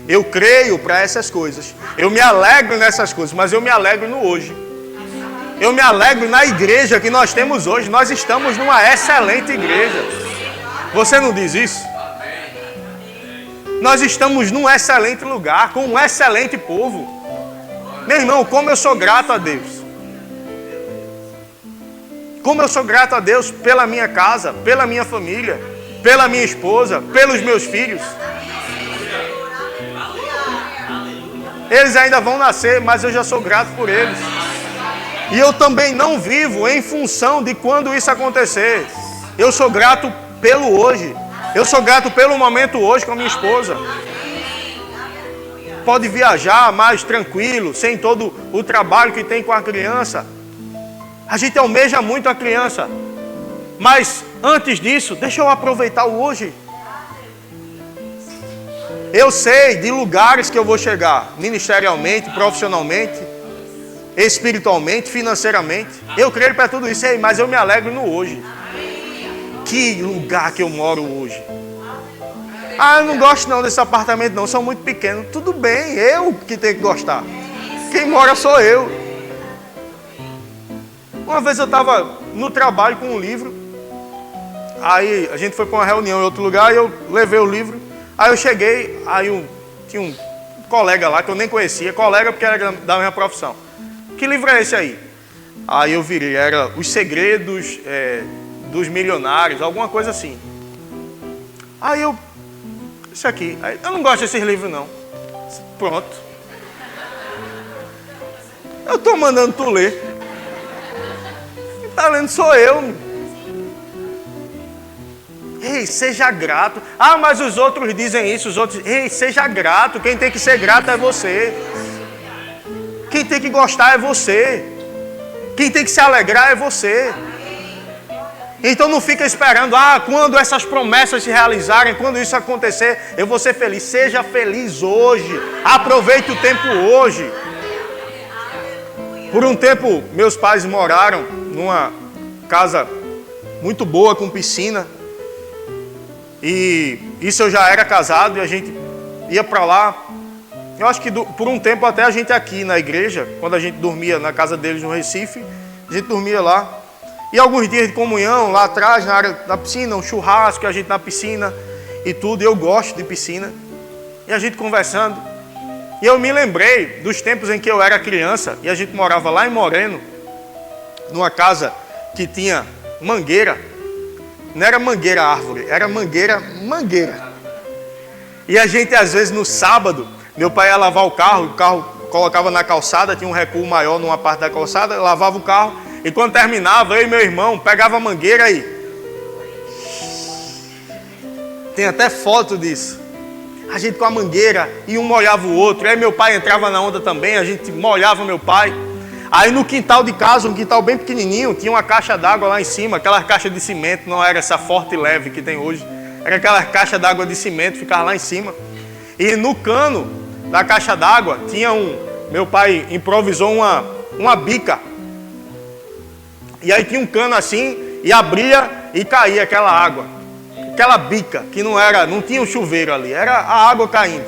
Eu creio para essas coisas. Eu me alegro nessas coisas, mas eu me alegro no hoje. Eu me alegro na igreja que nós temos hoje. Nós estamos numa excelente igreja. Você não diz isso? Nós estamos num excelente lugar, com um excelente povo. Meu irmão, como eu sou grato a Deus. Como eu sou grato a Deus pela minha casa, pela minha família, pela minha esposa, pelos meus filhos. Eles ainda vão nascer, mas eu já sou grato por eles. E eu também não vivo em função de quando isso acontecer. Eu sou grato pelo hoje. Eu sou grato pelo momento hoje com a minha esposa. Pode viajar mais tranquilo, sem todo o trabalho que tem com a criança. A gente almeja muito a criança. Mas antes disso, deixa eu aproveitar o hoje. Eu sei de lugares que eu vou chegar, ministerialmente, profissionalmente, espiritualmente, financeiramente. Eu creio para tudo isso, mas eu me alegro no hoje. Que lugar que eu moro hoje. Ah, eu não gosto não desse apartamento não, são muito pequenos. Tudo bem, eu que tenho que gostar. Quem mora sou eu. Uma vez eu estava no trabalho com um livro. Aí a gente foi para uma reunião em outro lugar e eu levei o livro. Aí eu cheguei, aí tinha um colega lá que eu nem conhecia. Colega porque era da minha profissão. Que livro é esse aí? Aí eu virei, era Os Segredos dos Milionários, alguma coisa assim. Aí isso aqui. Aí, eu não gosto desses livros não. Pronto. Eu estou mandando tu ler. Quem está lendo sou eu. Ei, seja grato. Ah, mas os outros dizem isso, os outros... Ei, seja grato. Quem tem que ser grato é você. Quem tem que gostar é você. Quem tem que se alegrar é você. Então não fica esperando, quando essas promessas se realizarem, quando isso acontecer, eu vou ser feliz. Seja feliz hoje. Aproveite o tempo hoje. Por um tempo, meus pais moraram numa casa muito boa, com piscina. E isso eu já era casado e a gente ia para lá. Eu acho que por um tempo até a gente aqui na igreja, quando a gente dormia na casa deles no Recife, a gente dormia lá. E alguns dias de comunhão lá atrás, na área da piscina, um churrasco, a gente na piscina e tudo. Eu gosto de piscina. E a gente conversando. E eu me lembrei dos tempos em que eu era criança e a gente morava lá em Moreno, numa casa que tinha mangueira. Não era mangueira árvore, era mangueira. E a gente, às vezes, no sábado, meu pai ia lavar o carro colocava na calçada, tinha um recuo maior numa parte da calçada, lavava o carro. E quando terminava, eu e meu irmão pegava a mangueira aí. Tem até foto disso. A gente com a mangueira e um molhava o outro. Aí meu pai entrava na onda também, a gente molhava meu pai. Aí no quintal de casa, um quintal bem pequenininho, tinha uma caixa d'água lá em cima, aquela caixa de cimento, não era essa forte e leve que tem hoje. Era aquela caixa d'água de cimento, ficava lá em cima. E no cano da caixa d'água tinha meu pai improvisou uma bica. E aí tinha um cano assim, e abria e caía aquela água. Aquela bica, que não tinha um chuveiro ali, era a água caindo.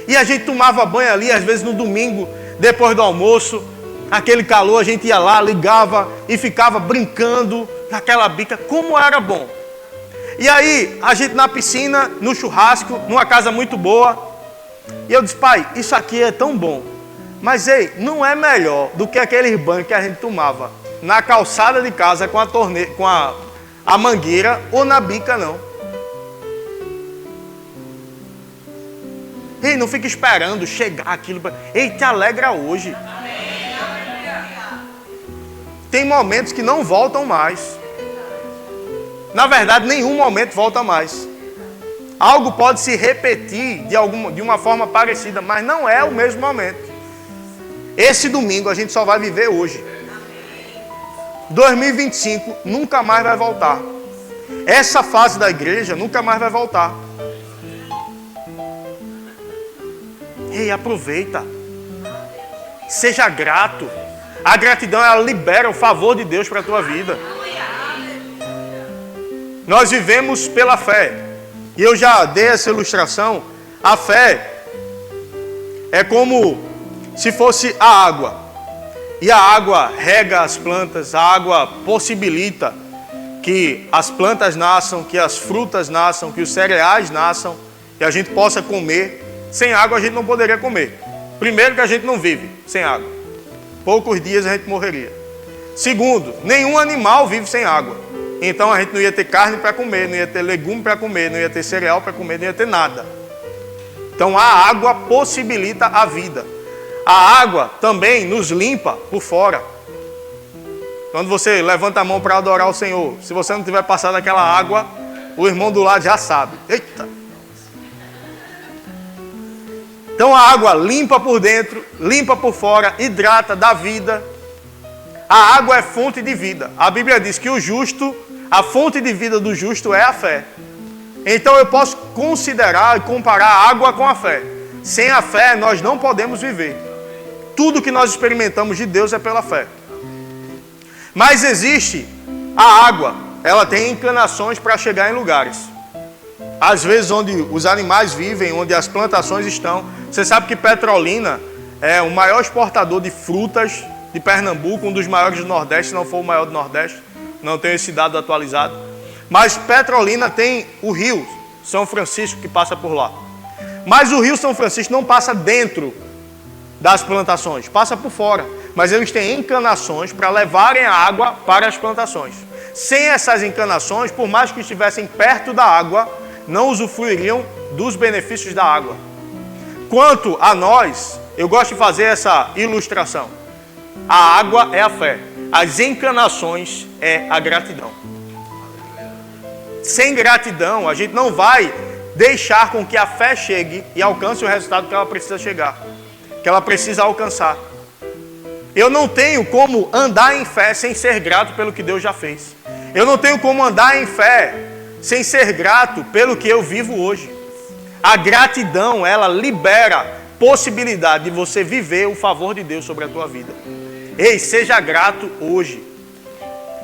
E a gente tomava banho ali, às vezes no domingo, depois do almoço, aquele calor, a gente ia lá, ligava e ficava brincando naquela bica, como era bom. E aí, a gente na piscina, no churrasco, numa casa muito boa. E eu disse, pai, isso aqui é tão bom. Mas, ei, não é melhor do que aqueles banhos que a gente tomava na calçada de casa com a mangueira ou na bica, não. Ei, não fica esperando chegar aquilo. Ei, te alegra hoje. Tem momentos que não voltam mais. Na verdade, nenhum momento volta mais. Algo pode se repetir de uma forma parecida, mas não é o mesmo momento. Esse domingo a gente só vai viver hoje. 2025 nunca mais vai voltar. Essa fase da igreja nunca mais vai voltar. Ei, aproveita. Seja grato. A gratidão, ela libera o favor de Deus para a tua vida. Nós vivemos pela fé. E eu já dei essa ilustração. A fé é como se fosse a água. E a água rega as plantas, a água possibilita que as plantas nasçam, que as frutas nasçam, que os cereais nasçam, que a gente possa comer. Sem água a gente não poderia comer. Primeiro que a gente não vive sem água. Poucos dias a gente morreria. Segundo, nenhum animal vive sem água. Então a gente não ia ter carne para comer, não ia ter legume para comer, não ia ter cereal para comer, não ia ter nada. Então a água possibilita a vida. A água também nos limpa por fora. Quando você levanta a mão para adorar o Senhor, se você não tiver passado aquela água, o irmão do lado já sabe. Eita! Então a água limpa por dentro, limpa por fora, hidrata, dá vida. A água é fonte de vida. A Bíblia diz que a fonte de vida do justo é a fé. Então eu posso considerar e comparar a água com a fé. Sem a fé nós não podemos viver. Tudo que nós experimentamos de Deus é pela fé. Mas existe a água, ela tem encanações para chegar em lugares. Às vezes onde os animais vivem, onde as plantações estão. Você sabe que Petrolina é o maior exportador de frutas de Pernambuco, um dos maiores do Nordeste, se não for o maior do Nordeste. Não tenho esse dado atualizado. Mas Petrolina tem o rio São Francisco que passa por lá. Mas o rio São Francisco não passa dentro das plantações, passa por fora. Mas eles têm encanações para levarem a água para as plantações. Sem essas encanações, por mais que estivessem perto da água, não usufruiriam dos benefícios da água. Quanto a nós, eu gosto de fazer essa ilustração. A água é a fé. As encanações é a gratidão. Sem gratidão, a gente não vai deixar com que a fé chegue e alcance o resultado que ela precisa chegar, que ela precisa alcançar. Eu não tenho como andar em fé sem ser grato pelo que Deus já fez. Eu não tenho como andar em fé sem ser grato pelo que eu vivo hoje. A gratidão, ela libera possibilidade de você viver o favor de Deus sobre a tua vida. Ei, seja grato hoje.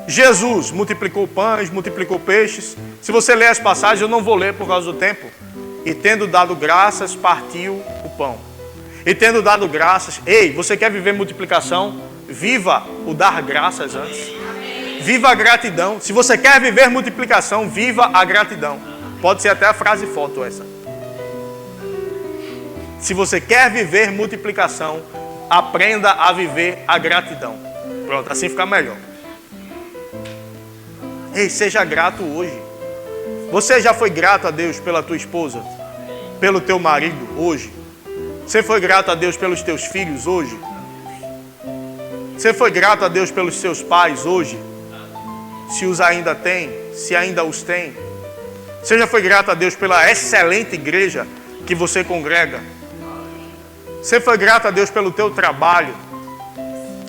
Jesus multiplicou pães, multiplicou peixes. Se você ler as passagens, eu não vou ler por causa do tempo. E tendo dado graças, partiu o pão. E tendo dado graças, ei, você quer viver multiplicação? Viva o dar graças antes. Viva a gratidão. Se você quer viver multiplicação, viva a gratidão. Pode ser até a frase foto essa. Se você quer viver multiplicação, aprenda a viver a gratidão. Pronto, assim fica melhor. Ei, seja grato hoje. Você já foi grato a Deus pela tua esposa? Pelo teu marido hoje? Você foi grato a Deus pelos teus filhos hoje? Você foi grato a Deus pelos seus pais hoje? Se os ainda tem, se ainda os tem. Você já foi grato a Deus pela excelente igreja que você congrega? Você foi grato a Deus pelo teu trabalho?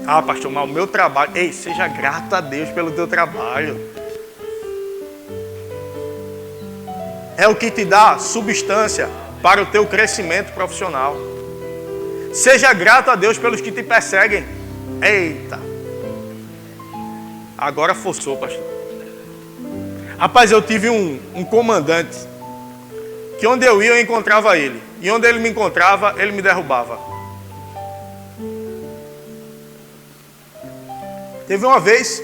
Ah, pastor, mas o meu trabalho... Ei, seja grato a Deus pelo teu trabalho. É o que te dá substância para o teu crescimento profissional. Seja grato a Deus pelos que te perseguem. Eita! Agora forçou, pastor. Rapaz, eu tive um comandante que onde eu ia eu encontrava ele. E onde ele me encontrava, ele me derrubava. Teve uma vez,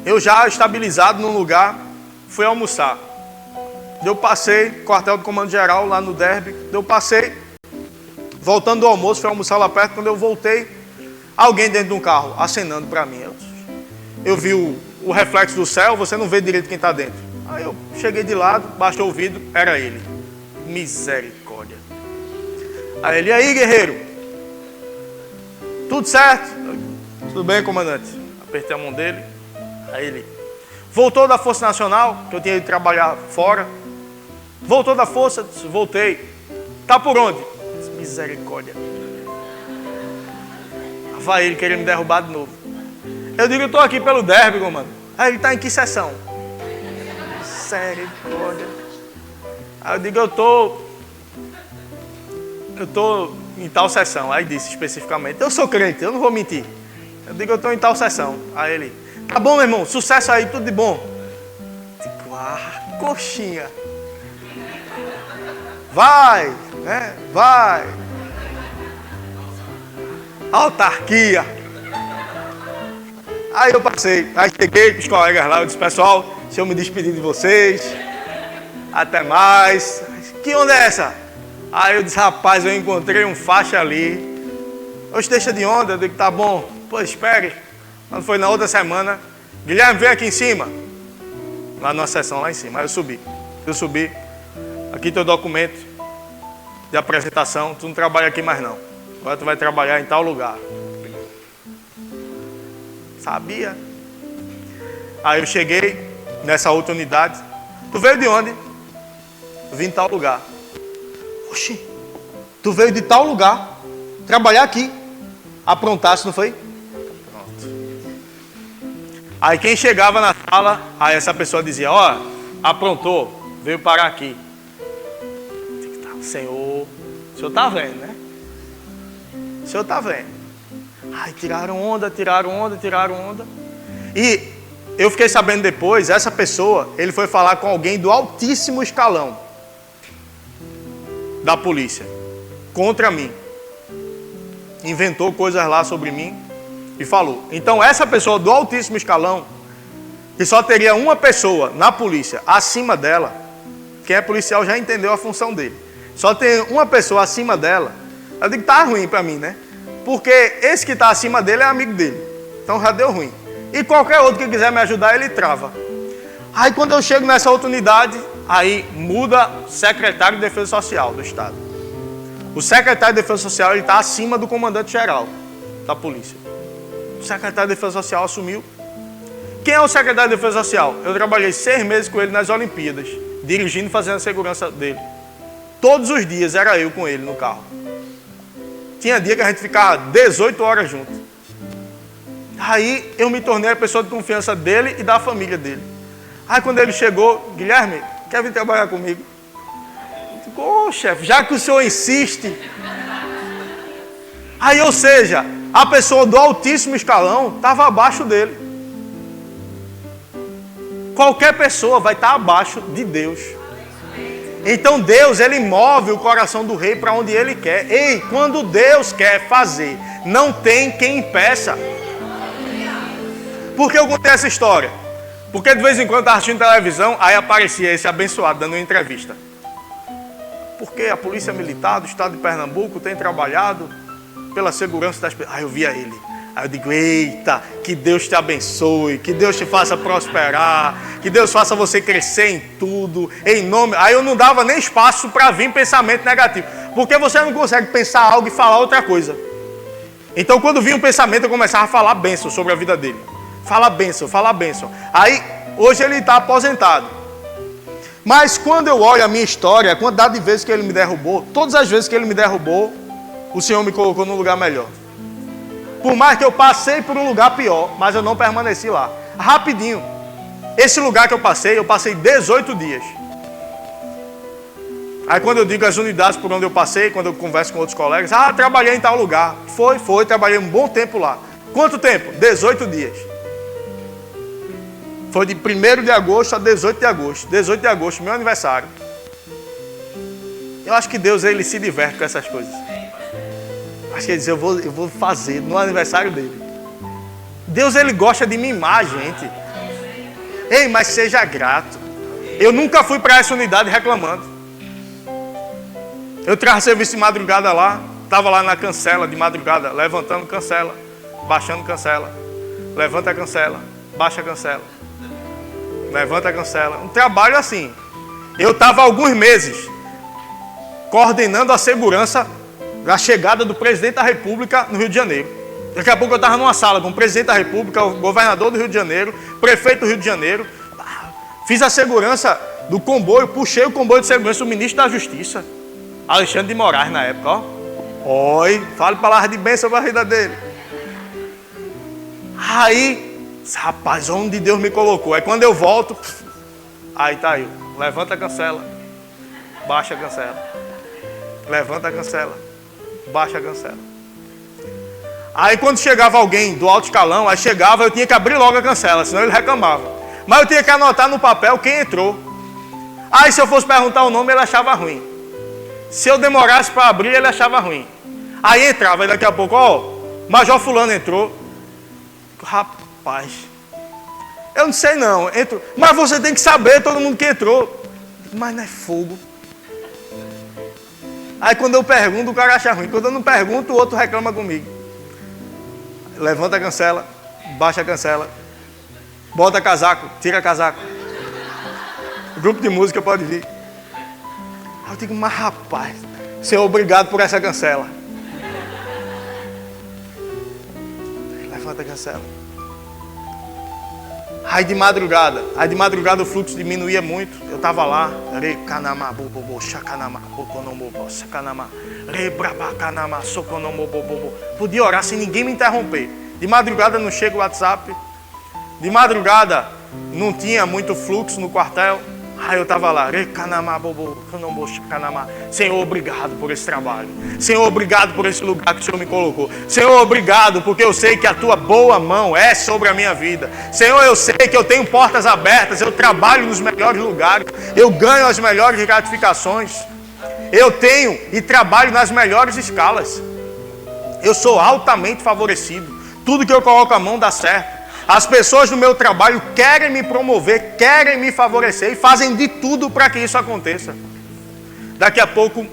eu já estabilizado num lugar, fui almoçar. Eu passei, quartel do comando geral lá no Derby. Eu passei, voltando do almoço, fui almoçar lá perto. Quando eu voltei, alguém dentro de um carro acenando para mim. Eu vi o reflexo do céu, você não vê direito quem está dentro. Aí eu cheguei de lado, baixei o vidro, era ele. Misericórdia. Aí ele, e aí, guerreiro? Tudo certo? Tudo bem, comandante? Apertei a mão dele. Aí ele, voltou da Força Nacional, que eu tinha ido trabalhar fora. Voltou da força? Voltei. Tá por onde? Misericórdia. Vai ele querer me derrubar de novo. Eu digo, eu estou aqui pelo Derby, comando. Aí ele está em que sessão? Misericórdia. Aí eu digo, eu estou em tal sessão. Aí disse especificamente, eu sou crente, eu não vou mentir. Eu digo, eu estou em tal sessão. Aí ele, tá bom, meu irmão, sucesso aí, tudo de bom. Eu digo, coxinha. Vai, né? Vai. Autarquia. Aí eu passei, aí cheguei com os colegas lá, eu disse, pessoal, deixa eu me despedir de vocês. Até mais. Que onda é essa? Aí eu disse, rapaz, eu encontrei um faixa ali. Hoje deixa de onda, eu digo, tá bom. Pô, espere. Quando foi na outra semana, Guilherme, vem aqui em cima. Lá numa sessão lá em cima. Aí eu subi. Aqui teu documento de apresentação. Tu não trabalha aqui mais não. Agora tu vai trabalhar em tal lugar. Sabia? Aí eu cheguei nessa outra unidade. Tu veio de onde? Eu vim de tal lugar. Oxi, tu veio de tal lugar trabalhar aqui. Aprontasse, não foi? Pronto. Aí quem chegava na sala, aí essa pessoa dizia, ó, aprontou, veio parar aqui. Senhor, o senhor tá vendo, né? O senhor tá vendo. Ai, tiraram onda. E eu fiquei sabendo depois, essa pessoa, ele foi falar com alguém do altíssimo escalão da polícia, contra mim. Inventou coisas lá sobre mim e falou. Então essa pessoa do altíssimo escalão, que só teria uma pessoa na polícia acima dela, quem é policial já entendeu a função dele. Só tem uma pessoa acima dela. Eu digo, tá ruim pra mim, né? Porque esse que tá acima dele é amigo dele. Então já deu ruim. E qualquer outro que quiser me ajudar, ele trava. Aí quando eu chego nessa outra unidade, aí muda o secretário de Defesa Social do Estado. O secretário de Defesa Social, ele está acima do comandante-geral da polícia. O secretário de Defesa Social assumiu. Quem é o secretário de Defesa Social? Eu trabalhei 6 meses com ele nas Olimpíadas, dirigindo e fazendo a segurança dele. Todos os dias era eu com ele no carro. Tinha dia que a gente ficava 18 horas juntos. Aí eu me tornei a pessoa de confiança dele e da família dele. Aí quando ele chegou, Guilherme, quer vir trabalhar comigo? Eu digo, ô chefe, já que o senhor insiste. Aí, ou seja, a pessoa do altíssimo escalão estava abaixo dele. Qualquer pessoa vai estar abaixo de Deus. Então Deus, ele move o coração do rei para onde ele quer. Ei, quando Deus quer fazer, não tem quem impeça. Por que eu contei essa história? Porque de vez em quando eu estava assistindo televisão, aí aparecia esse abençoado dando uma entrevista. Porque a polícia militar do estado de Pernambuco tem trabalhado pela segurança das pessoas. Aí eu via ele. Aí eu digo, eita, que Deus te abençoe, que Deus te faça prosperar, que Deus faça você crescer em tudo, em nome... Aí eu não dava nem espaço para vir pensamento negativo, porque você não consegue pensar algo e falar outra coisa. Então quando vinha um pensamento, eu começava a falar bênção sobre a vida dele. Fala bênção, fala bênção. Aí, hoje ele está aposentado. Mas quando eu olho a minha história, a quantidade de vezes que ele me derrubou, todas as vezes que ele me derrubou, o Senhor me colocou num lugar melhor. Por mais que eu passei por um lugar pior, mas eu não permaneci lá. Rapidinho. Esse lugar que eu passei 18 dias. Aí quando eu digo as unidades por onde eu passei, quando eu converso com outros colegas, trabalhei em tal lugar. Foi, trabalhei um bom tempo lá. Quanto tempo? 18 dias. Foi de 1º de agosto a 18 de agosto. 18 de agosto, meu aniversário. Eu acho que Deus, ele se diverte com essas coisas. Acho que ele diz, eu vou fazer no aniversário dele. Deus, ele gosta de mimar a gente. Ei, mas seja grato. Eu nunca fui para essa unidade reclamando. Eu trago serviço de madrugada lá. Estava lá na cancela de madrugada, levantando cancela, baixando cancela. Levanta a cancela, baixa a cancela. Levanta a cancela. Um trabalho assim. Eu estava há alguns meses coordenando a segurança da chegada do presidente da República no Rio de Janeiro. Daqui a pouco eu estava numa sala com o presidente da República, o governador do Rio de Janeiro, prefeito do Rio de Janeiro. Fiz a segurança do comboio, puxei o comboio de segurança do ministro da Justiça, Alexandre de Moraes, na época. Oi, fale palavras de bênção sobre a vida dele. Aí, rapaz, onde Deus me colocou? Aí quando eu volto, aí tá eu. Levanta a cancela, baixa a cancela. Levanta a cancela, baixa a cancela. Aí quando chegava alguém do alto escalão, aí chegava, eu tinha que abrir logo a cancela, senão ele reclamava. Mas eu tinha que anotar no papel quem entrou. Aí se eu fosse perguntar o nome, ele achava ruim. Se eu demorasse para abrir, ele achava ruim. Aí entrava, e daqui a pouco, Major Fulano entrou. Rapaz, eu não sei não, entrou. Mas você tem que saber, todo mundo que entrou. Mas não é fogo. Aí quando eu pergunto, o cara acha ruim. Quando eu não pergunto, o outro reclama comigo. Levanta a cancela, baixa a cancela, bota casaco, tira casaco. O grupo de música pode vir. Aí eu digo, mas rapaz, Senhor, obrigado por essa cancela. Levanta a cancela. Aí de madrugada o fluxo diminuía muito. Eu estava lá, podia orar sem ninguém me interromper. De madrugada não chega o WhatsApp. De madrugada não tinha muito fluxo no quartel. Aí eu estava lá, Senhor, obrigado por esse trabalho. Senhor, obrigado por esse lugar que o Senhor me colocou. Senhor, obrigado porque eu sei que a tua boa mão é sobre a minha vida. Senhor, eu sei que eu tenho portas abertas, eu trabalho nos melhores lugares, eu ganho as melhores gratificações, eu tenho e trabalho nas melhores escalas. Eu sou altamente favorecido. Tudo que eu coloco a mão dá certo. As pessoas do meu trabalho querem me promover, querem me favorecer e fazem de tudo para que isso aconteça. Daqui a pouco,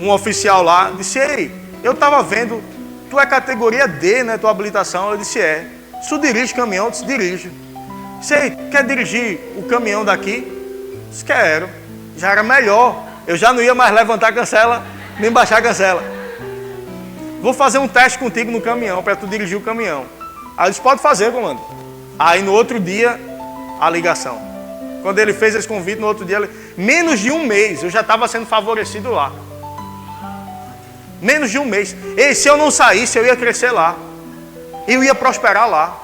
um oficial lá disse, ei, eu estava vendo, tu é categoria D, né, tua habilitação? Eu disse, é. Tu dirige caminhão? Eu disse, dirijo. Disse, ei, quer dirigir o caminhão daqui? Eu disse, quero. Já era melhor. Eu já não ia mais levantar a cancela, nem baixar a cancela. Vou fazer um teste contigo no caminhão, para tu dirigir o caminhão. Aí eles podem fazer, comando. Aí no outro dia, a ligação. Quando ele fez esse convite, no outro dia, menos de um mês, eu já estava sendo favorecido lá. Menos de um mês. E se eu não saísse, eu ia crescer lá. Eu ia prosperar lá.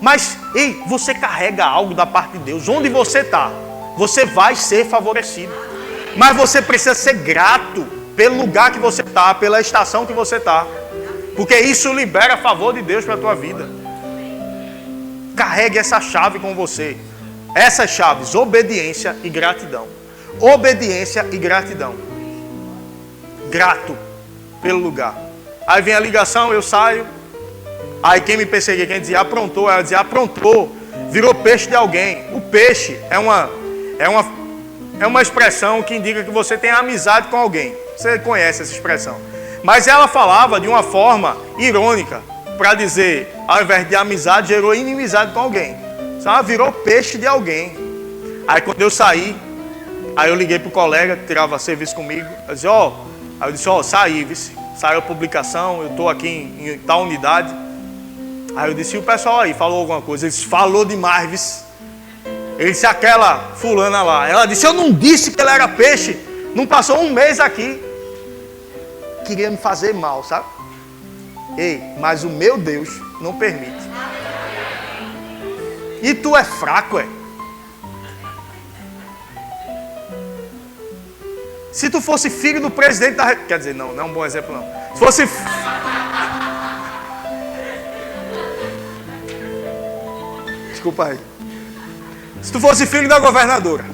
Mas, ei, você carrega algo da parte de Deus. Onde você está, você vai ser favorecido. Mas você precisa ser grato pelo lugar que você está, pela estação que você está. Porque isso libera a favor de Deus para a tua vida. Carregue essa chave com você. Essas chaves, obediência e gratidão. Obediência e gratidão. Grato pelo lugar. Aí vem a ligação, eu saio. Aí quem me perseguia, quem dizia aprontou, ela dizia aprontou, virou peixe de alguém. O peixe é uma expressão que indica que você tem amizade com alguém. Você conhece essa expressão. Mas ela falava de uma forma irônica, para dizer, ao invés de amizade, gerou inimizade com alguém. Sabe? Virou peixe de alguém. Aí quando eu saí, aí eu liguei pro colega que tirava serviço comigo. Eu disse, aí eu disse, saí, vice. Saiu a publicação, eu estou aqui em tal unidade. Aí eu disse, e o pessoal aí falou alguma coisa? Ele disse, falou demais, vice. Ele disse, aquela fulana lá. Ela disse, eu não disse que ela era peixe. Não passou um mês aqui. Queria me fazer mal, sabe? Ei, mas o meu Deus não permite. E tu é fraco, é? Se tu fosse filho do presidente da República... Quer dizer, não é um bom exemplo, não. Se fosse... Desculpa aí. Se tu fosse filho da governadora,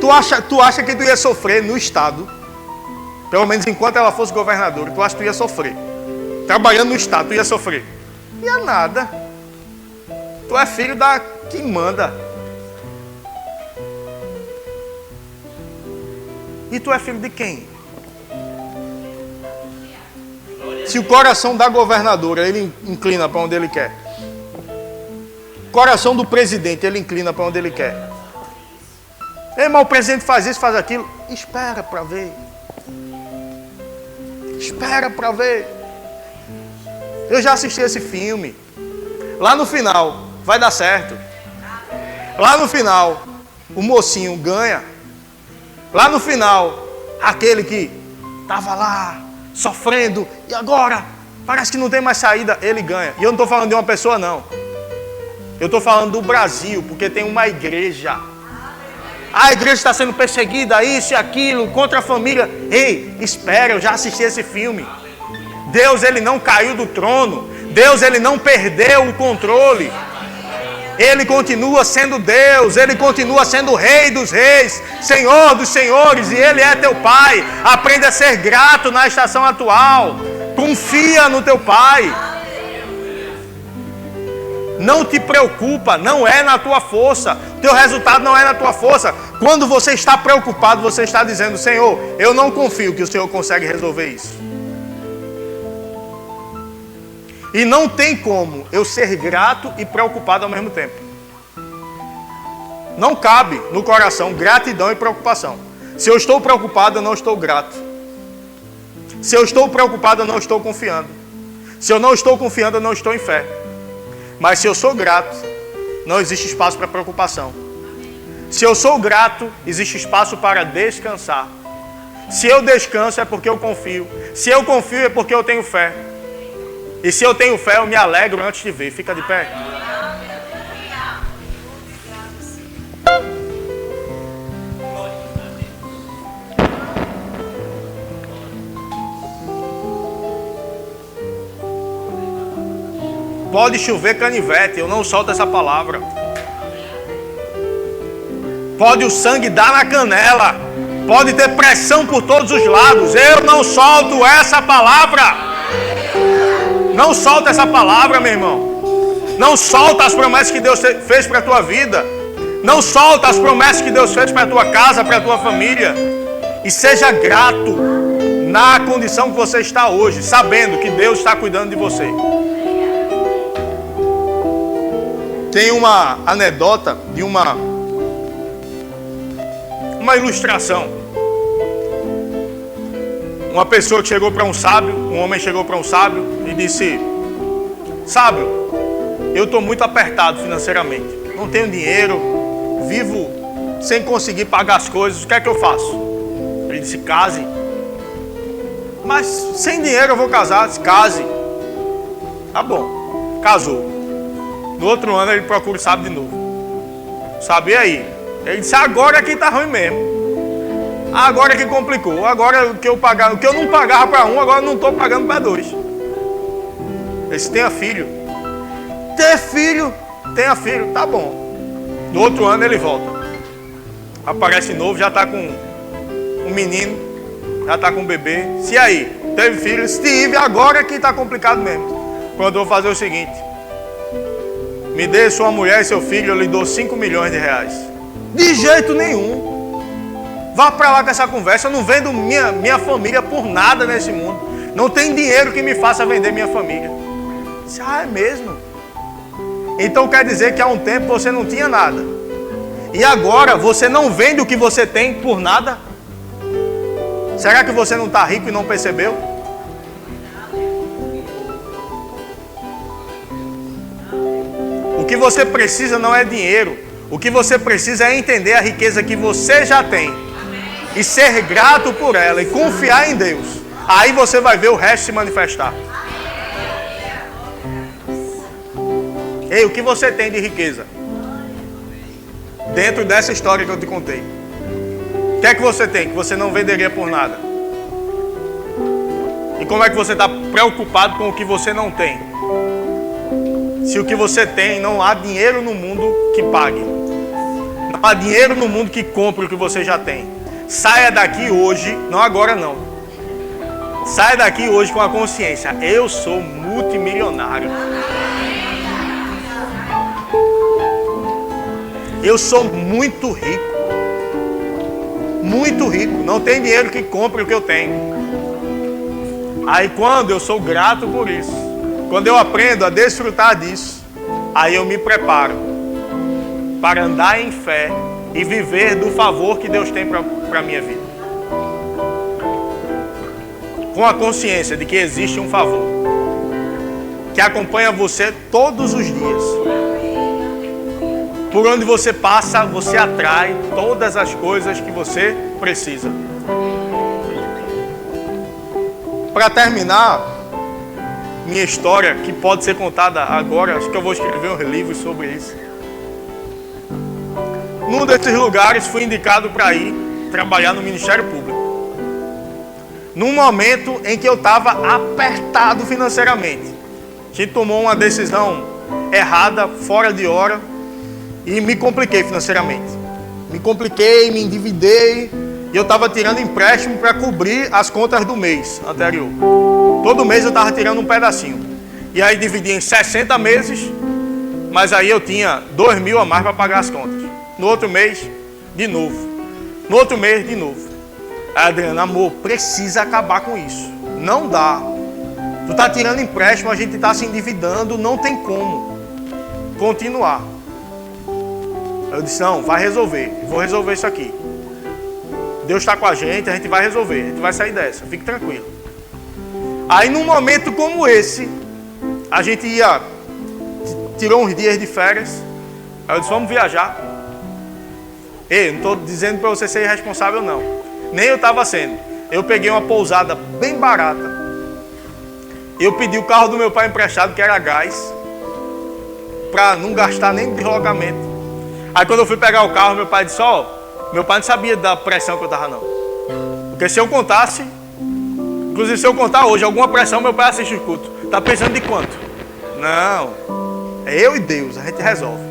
tu acha que tu ia sofrer no estado, pelo menos enquanto ela fosse governadora, tu acha que tu ia sofrer? Trabalhando no estado, tu ia sofrer? Não ia nada. Tu é filho da que manda. E tu é filho de quem? Se o coração da governadora, ele inclina para onde ele quer. O coração do presidente, ele inclina para onde ele quer. Ei, mas o presidente faz isso, faz aquilo. Espera para ver. Espera para ver. Eu já assisti esse filme. Lá no final, vai dar certo. Lá no final, o mocinho ganha. Lá no final, aquele que estava lá, sofrendo, e agora, parece que não tem mais saída, ele ganha. E eu não estou falando de uma pessoa, não. Eu estou falando do Brasil, porque tem uma igreja. A igreja está sendo perseguida, isso e aquilo, contra a família. Ei, espera, eu já assisti esse filme. Deus, ele não caiu do trono. Deus, ele não perdeu o controle. Ele continua sendo Deus, Ele continua sendo o Rei dos Reis, Senhor dos Senhores, e Ele é teu Pai. Aprenda a ser grato na estação atual. Confia no teu Pai. Não te preocupa, não é na tua força. Teu resultado não é na tua força. Quando você está preocupado, você está dizendo, Senhor, eu não confio que o Senhor consegue resolver isso. E não tem como eu ser grato e preocupado ao mesmo tempo. Não cabe no coração gratidão e preocupação. Se eu estou preocupado, eu não estou grato. Se eu estou preocupado, eu não estou confiando. Se eu não estou confiando, eu não estou em fé. Mas se eu sou grato, não existe espaço para preocupação. Se eu sou grato, existe espaço para descansar. Se eu descanso, é porque eu confio. Se eu confio, é porque eu tenho fé. E se eu tenho fé, eu me alegro antes de ver. Fica de pé. Pode chover canivete, eu não solto essa palavra. Pode o sangue dar na canela. Pode ter pressão por todos os lados. Eu não solto essa palavra. Não solta essa palavra, meu irmão. Não solta as promessas que Deus fez para a tua vida. Não solta as promessas que Deus fez para a tua casa, para a tua família. E seja grato na condição que você está hoje, sabendo que Deus está cuidando de você. Tem uma anedota de uma ilustração. Uma pessoa que chegou para um sábio, um homem chegou para um sábio e disse: sábio, eu estou muito apertado financeiramente, não tenho dinheiro, vivo sem conseguir pagar as coisas, o que é que eu faço? Ele disse: case. Mas sem dinheiro eu vou casar. Disse: case. Tá bom. Casou. No outro ano ele procura o sábado de novo. Sabia aí? Ele disse, agora é que tá ruim mesmo. Agora é que complicou. Agora o que eu não pagava para um, agora eu não estou pagando para dois. Ele disse, tenha filho. Ter filho? Tenha filho, tá bom. No outro ano ele volta. Aparece novo, já está com um menino, já está com um bebê. Se aí, teve filho? Tive, agora é que está complicado mesmo. Quando eu vou fazer o seguinte: me dê sua mulher e seu filho, eu lhe dou 5 milhões de reais. De jeito nenhum. Vá para lá com essa conversa. Eu não vendo minha família por nada nesse mundo. Não tem dinheiro que me faça vender minha família. Disse, é mesmo? Então quer dizer que há um tempo você não tinha nada. E agora você não vende o que você tem por nada? Será que você não está rico e não percebeu? O que você precisa não é dinheiro. O que você precisa é entender a riqueza que você já tem. E ser grato por ela e confiar em Deus. Aí você vai ver o resto se manifestar. Ei, o que você tem de riqueza? Dentro dessa história que eu te contei. O que é que você tem que você não venderia por nada? E como é que você está preocupado com o que você não tem? Se o que você tem, não há dinheiro no mundo que pague. Não há dinheiro no mundo que compre o que você já tem. Saia daqui hoje, não agora não. Saia daqui hoje com a consciência. Eu sou multimilionário. Eu sou muito rico. Muito rico. Não tem dinheiro que compre o que eu tenho. Aí quando eu sou grato por isso, quando eu aprendo a desfrutar disso, aí eu me preparo para andar em fé e viver do favor que Deus tem para a minha vida. Com a consciência de que existe um favor que acompanha você todos os dias. Por onde você passa, você atrai todas as coisas que você precisa. Para terminar minha história, que pode ser contada agora, acho que eu vou escrever um livro sobre isso. Num desses lugares fui indicado para ir trabalhar no Ministério Público. Num momento em que eu estava apertado financeiramente. A gente tomou uma decisão errada, fora de hora, e me compliquei financeiramente. Me compliquei, me endividei, e eu estava tirando empréstimo para cobrir as contas do mês anterior. Todo mês eu estava tirando um pedacinho. E aí dividi em 60 meses, mas aí eu tinha 2 mil a mais para pagar as contas. No outro mês, de novo. No outro mês, de novo. Aí, Adriana, amor, precisa acabar com isso. Não dá. Tu está tirando empréstimo, a gente está se endividando, não tem como continuar. Eu disse, não, vai resolver. Vou resolver isso aqui. Deus está com a gente vai resolver. A gente vai sair dessa, fique tranquilo. Aí num momento como esse, a gente tirou uns dias de férias. Aí eu disse, vamos viajar. Ei, não estou dizendo para você ser irresponsável não. Nem eu estava sendo. Eu peguei uma pousada bem barata. Eu pedi o carro do meu pai emprestado, que era gás, para não gastar nem deslocamento. Aí quando eu fui pegar o carro, meu pai disse, meu pai não sabia da pressão que eu estava não. Porque se eu contasse, inclusive se eu contar hoje alguma pressão, meu pai assiste o culto. Tá pensando de quanto? Não, é eu e Deus, a gente resolve.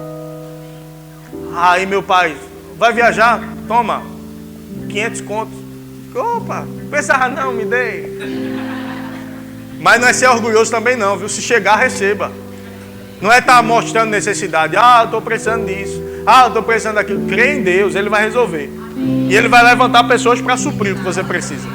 Aí meu pai, vai viajar? Toma, 500 contos. Opa, pensava não, me dei. Mas não é ser orgulhoso também não, viu? Se chegar, receba. Não é estar mostrando necessidade. Eu estou precisando disso. Eu estou precisando daquilo. Crê em Deus, Ele vai resolver. E Ele vai levantar pessoas para suprir o que você precisa.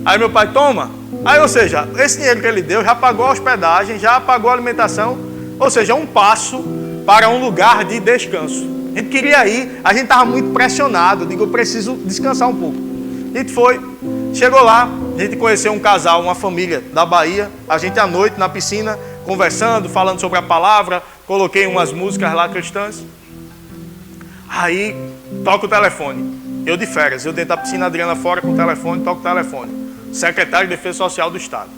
Aí meu pai, toma. Aí, ou seja, esse dinheiro que ele deu já pagou a hospedagem, já pagou a alimentação. Ou seja, um passo para um lugar de descanso. A gente queria ir, a gente estava muito pressionado. Eu digo, eu preciso descansar um pouco. A gente foi, chegou lá, a gente conheceu um casal, uma família da Bahia. A gente à noite na piscina, conversando, falando sobre a palavra. Coloquei umas músicas lá cristãs. Aí, toca o telefone. Eu de férias, eu dentro da piscina, a Adriana fora com o telefone, toca o telefone. Secretário de Defesa Social do Estado,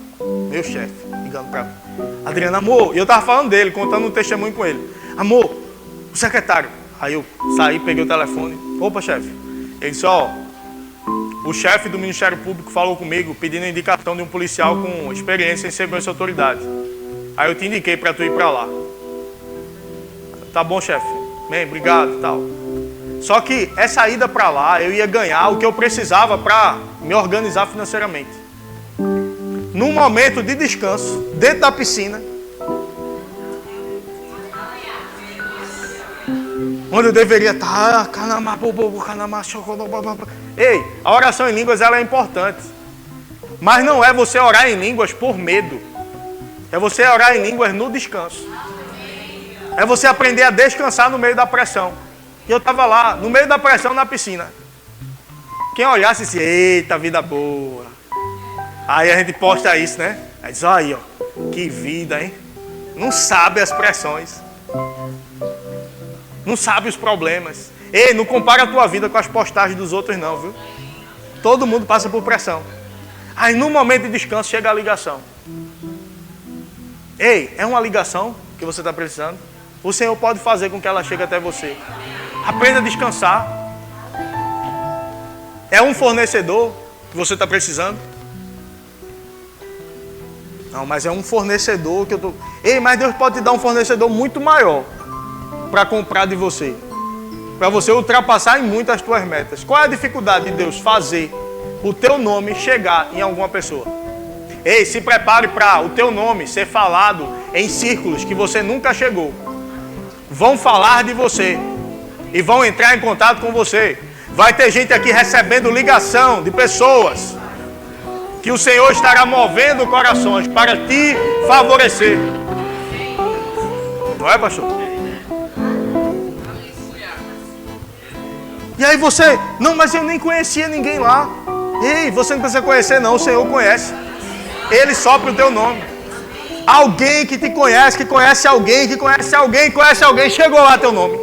meu chefe, ligando para Adriano, amor, e eu tava falando dele, contando um testemunho com ele. Amor, o secretário. Aí eu saí, peguei o telefone. Opa, chefe. Ele disse, ó, o chefe do Ministério Público falou comigo, pedindo a indicação de um policial com experiência em segurança e autoridade. Aí eu te indiquei para tu ir para lá. Tá bom, chefe. Bem, obrigado e tal. Só que essa ida para lá, eu ia ganhar o que eu precisava para me organizar financeiramente. Num momento de descanso, dentro da piscina, onde eu deveria estar, ei, a oração em línguas ela é importante. Mas não é você orar em línguas por medo. É você orar em línguas no descanso. É você aprender a descansar no meio da pressão. E eu estava lá, no meio da pressão, na piscina. Quem olhasse disse, eita, vida boa. Aí a gente posta isso, né? Aí diz, aí, ó, que vida, hein? Não sabe as pressões. Não sabe os problemas. Ei, não compara a tua vida com as postagens dos outros não, viu? Todo mundo passa por pressão. Aí no momento de descanso chega a ligação. Ei, é uma ligação que você está precisando? O Senhor pode fazer com que ela chegue até você. Aprenda a descansar. É um fornecedor que você está precisando? Não, mas é um fornecedor que eu estou... Ei, mas Deus pode te dar um fornecedor muito maior para comprar de você. Para você ultrapassar em muito as tuas metas. Qual é a dificuldade de Deus fazer o teu nome chegar em alguma pessoa? Ei, se prepare para o teu nome ser falado em círculos que você nunca chegou. Vão falar de você e vão entrar em contato com você. Vai ter gente aqui recebendo ligação de pessoas que o Senhor estará movendo corações para te favorecer. Não é, pastor? E aí você, não, mas eu nem conhecia ninguém lá. Ei, você não precisa conhecer não, o Senhor conhece. Ele sopra o teu nome. Alguém que te conhece, que conhece alguém, que conhece alguém, conhece alguém, chegou lá teu nome.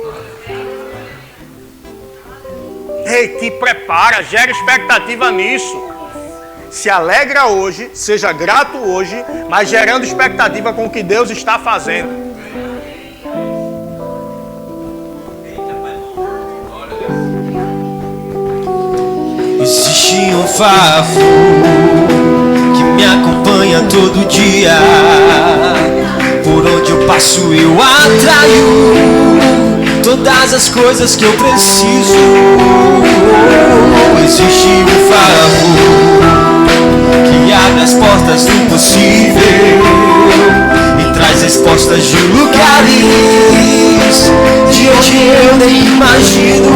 Ei, te prepara, gera expectativa nisso. Se alegra hoje, seja grato hoje, mas gerando expectativa com o que Deus está fazendo. Existe um favor que me acompanha todo dia. Por onde eu passo eu atraio todas as coisas que eu preciso. Existe um favor que abre as portas do possível e traz respostas de lugares de onde eu nem imagino.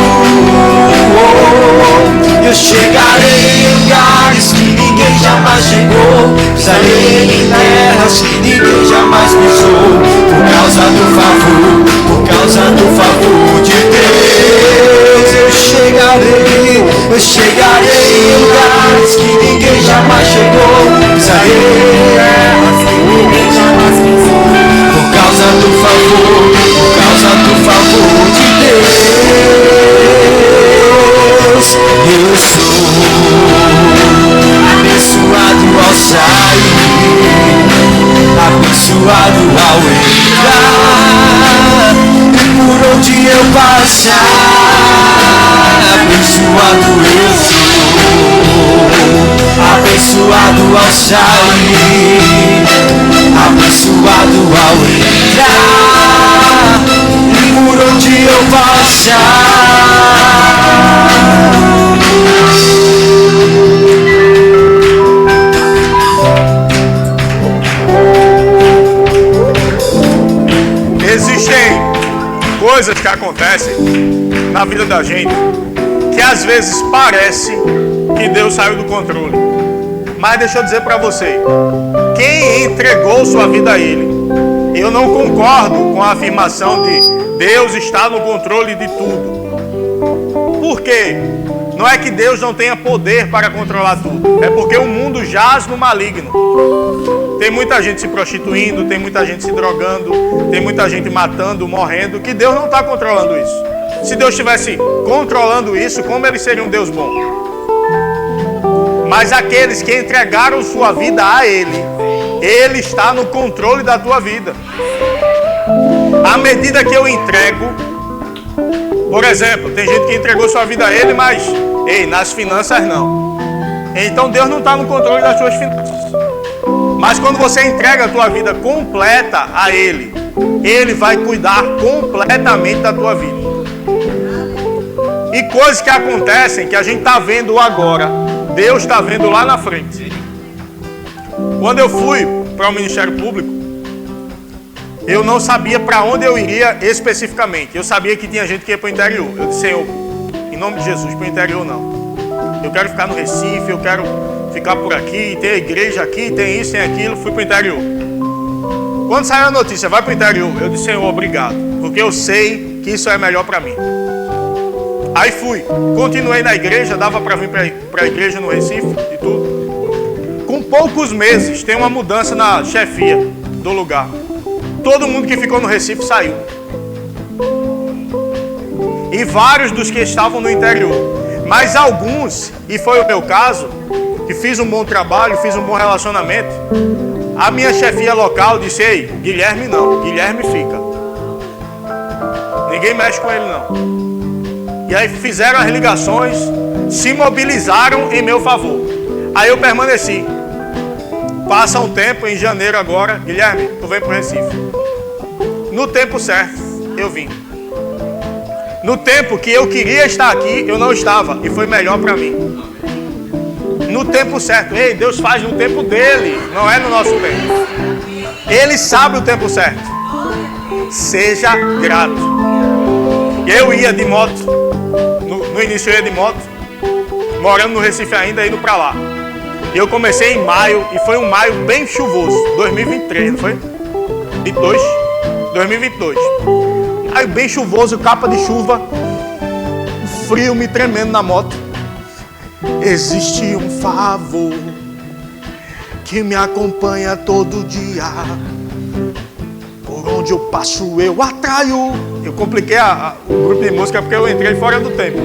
Eu chegarei em lugares que ninguém jamais chegou, pisarei em terras que ninguém jamais pisou, por causa do favor de Deus. Eu chegarei em lugares que ninguém jamais chegou, pisarei em terras que ninguém jamais pisou, por causa do favor de Deus. Eu sou abençoado ao sair, abençoado ao entrar, e por onde eu passar, abençoado eu sou. Abençoado ao sair, abençoado ao entrar, e por onde eu passar. Existem coisas que acontecem na vida da gente que às vezes parece que Deus saiu do controle. Mas deixa eu dizer para você, quem entregou sua vida a Ele, eu não concordo com a afirmação de Deus está no controle de tudo. Por quê? Não é que Deus não tenha poder para controlar tudo. É porque o mundo jaz no maligno. Tem muita gente se prostituindo, tem muita gente se drogando, tem muita gente matando, morrendo, que Deus não está controlando isso. Se Deus estivesse controlando isso, como Ele seria um Deus bom? Mas aqueles que entregaram sua vida a Ele, Ele está no controle da tua vida. À medida que eu entrego, por exemplo, tem gente que entregou sua vida a Ele, mas nas finanças não. Então Deus não está no controle das suas finanças. Mas quando você entrega a tua vida completa a Ele, Ele vai cuidar completamente da tua vida. E coisas que acontecem que a gente está vendo agora, Deus está vendo lá na frente. Quando eu fui para o Ministério Público, eu não sabia para onde eu iria especificamente. Eu sabia que tinha gente que ia para o interior. Eu disse, Senhor, em nome de Jesus, para o interior não. Eu quero ficar no Recife, eu quero ficar por aqui, tem a igreja aqui, tem isso, tem aquilo. Fui para o interior. Quando saiu a notícia, vai para o interior, eu disse, Senhor, obrigado, porque eu sei que isso é melhor para mim. Aí fui, continuei na igreja, dava para vir para a igreja no Recife e tudo. Com poucos meses, tem uma mudança na chefia do lugar. Todo mundo que ficou no Recife saiu. E vários dos que estavam no interior. Mas alguns, e foi o meu caso, que fiz um bom trabalho, fiz um bom relacionamento, a minha chefia local disse, ei, Guilherme não, Guilherme fica. Ninguém mexe com ele não. E aí fizeram as ligações, se mobilizaram em meu favor. Aí eu permaneci. Passa um tempo, em janeiro agora, Guilherme, tu vem pro Recife. No tempo certo, eu vim. No tempo que eu queria estar aqui, eu não estava. E foi melhor para mim. No tempo certo. Ei, Deus faz no tempo dele, não é no nosso tempo. Ele sabe o tempo certo. Seja grato. Eu ia de moto. No início eu ia de moto. Morando no Recife ainda, indo para lá. E eu comecei em maio, e foi um maio bem chuvoso. 2023, não foi? 2022. Aí bem chuvoso, capa de chuva, frio me tremendo na moto. Existe um favor que me acompanha todo dia. Por onde eu passo eu atraio. Eu compliquei o grupo de música porque eu entrei fora do tempo.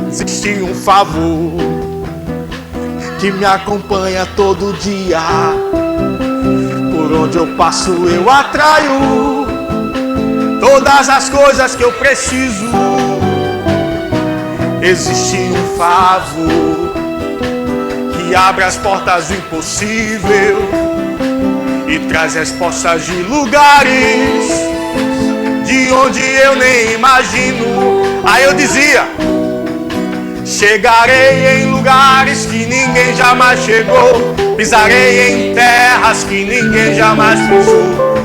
Existe um favor que me acompanha todo dia. Por onde eu passo eu atraio todas as coisas que eu preciso. Existe um favor que abre as portas do impossível e traz respostas de lugares de onde eu nem imagino. Aí eu dizia, chegarei em lugares que ninguém jamais chegou, pisarei em terras que ninguém jamais pisou,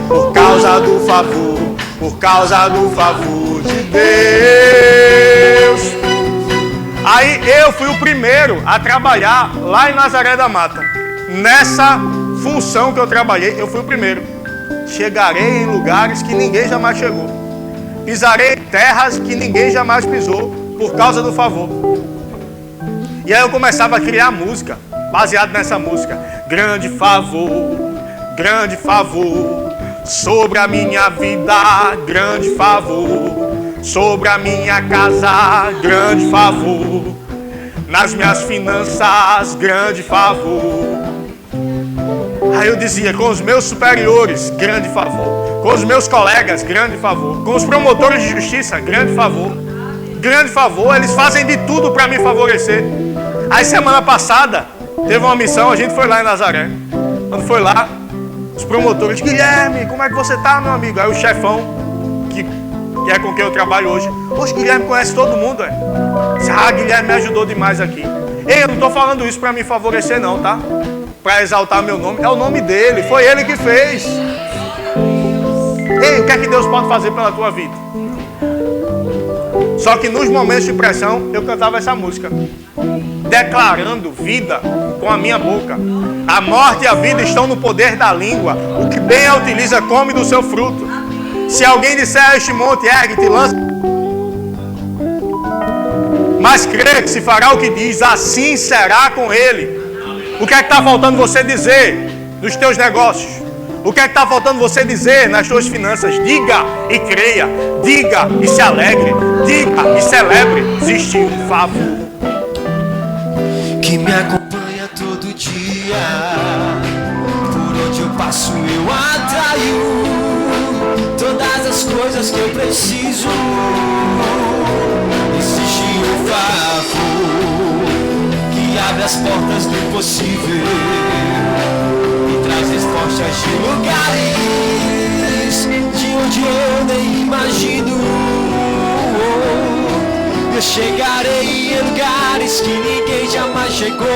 por causa do favor, por causa do favor de Deus. Aí eu fui o primeiro a trabalhar lá em Nazaré da Mata. Nessa função que eu trabalhei, eu fui o primeiro. Chegarei em lugares que ninguém jamais chegou, pisarei em terras que ninguém jamais pisou, por causa do favor. E aí eu começava a criar música, baseado nessa música. Grande favor sobre a minha vida, grande favor sobre a minha casa, grande favor nas minhas finanças, grande favor. Aí eu dizia, com os meus superiores, grande favor. Com os meus colegas, grande favor. Com os promotores de justiça, grande favor. Grande favor, eles fazem de tudo para me favorecer. Aí semana passada, teve uma missão, a gente foi lá em Nazaré. Quando foi lá, os promotores, Guilherme, como é que você tá, meu amigo? Aí o chefão, que é com quem eu trabalho hoje, poxa, Guilherme conhece todo mundo, é? Guilherme me ajudou demais aqui. Ei, eu não tô falando isso para me favorecer não, tá? Para exaltar meu nome, é o nome dele, foi ele que fez. Ei, o que é que Deus pode fazer pela tua vida? Só que nos momentos de pressão, eu cantava essa música, declarando vida com a minha boca. A morte e a vida estão no poder da língua. O que bem a utiliza, come do seu fruto. Se alguém disser a este monte, ergue-te, lança, mas crê que se fará o que diz, assim será com ele. O que é que está faltando você dizer nos teus negócios? O que é que está faltando você dizer nas suas finanças? Diga e creia, diga e se alegre, diga e celebre. Existe um favor que me acompanha todo dia. Por onde eu passo faço, eu atraio todas as coisas que eu preciso. Existe um favor que abre as portas do impossível e traz respostas de lugares de onde eu nem imagino. Eu chegarei em lugares que ninguém jamais chegou.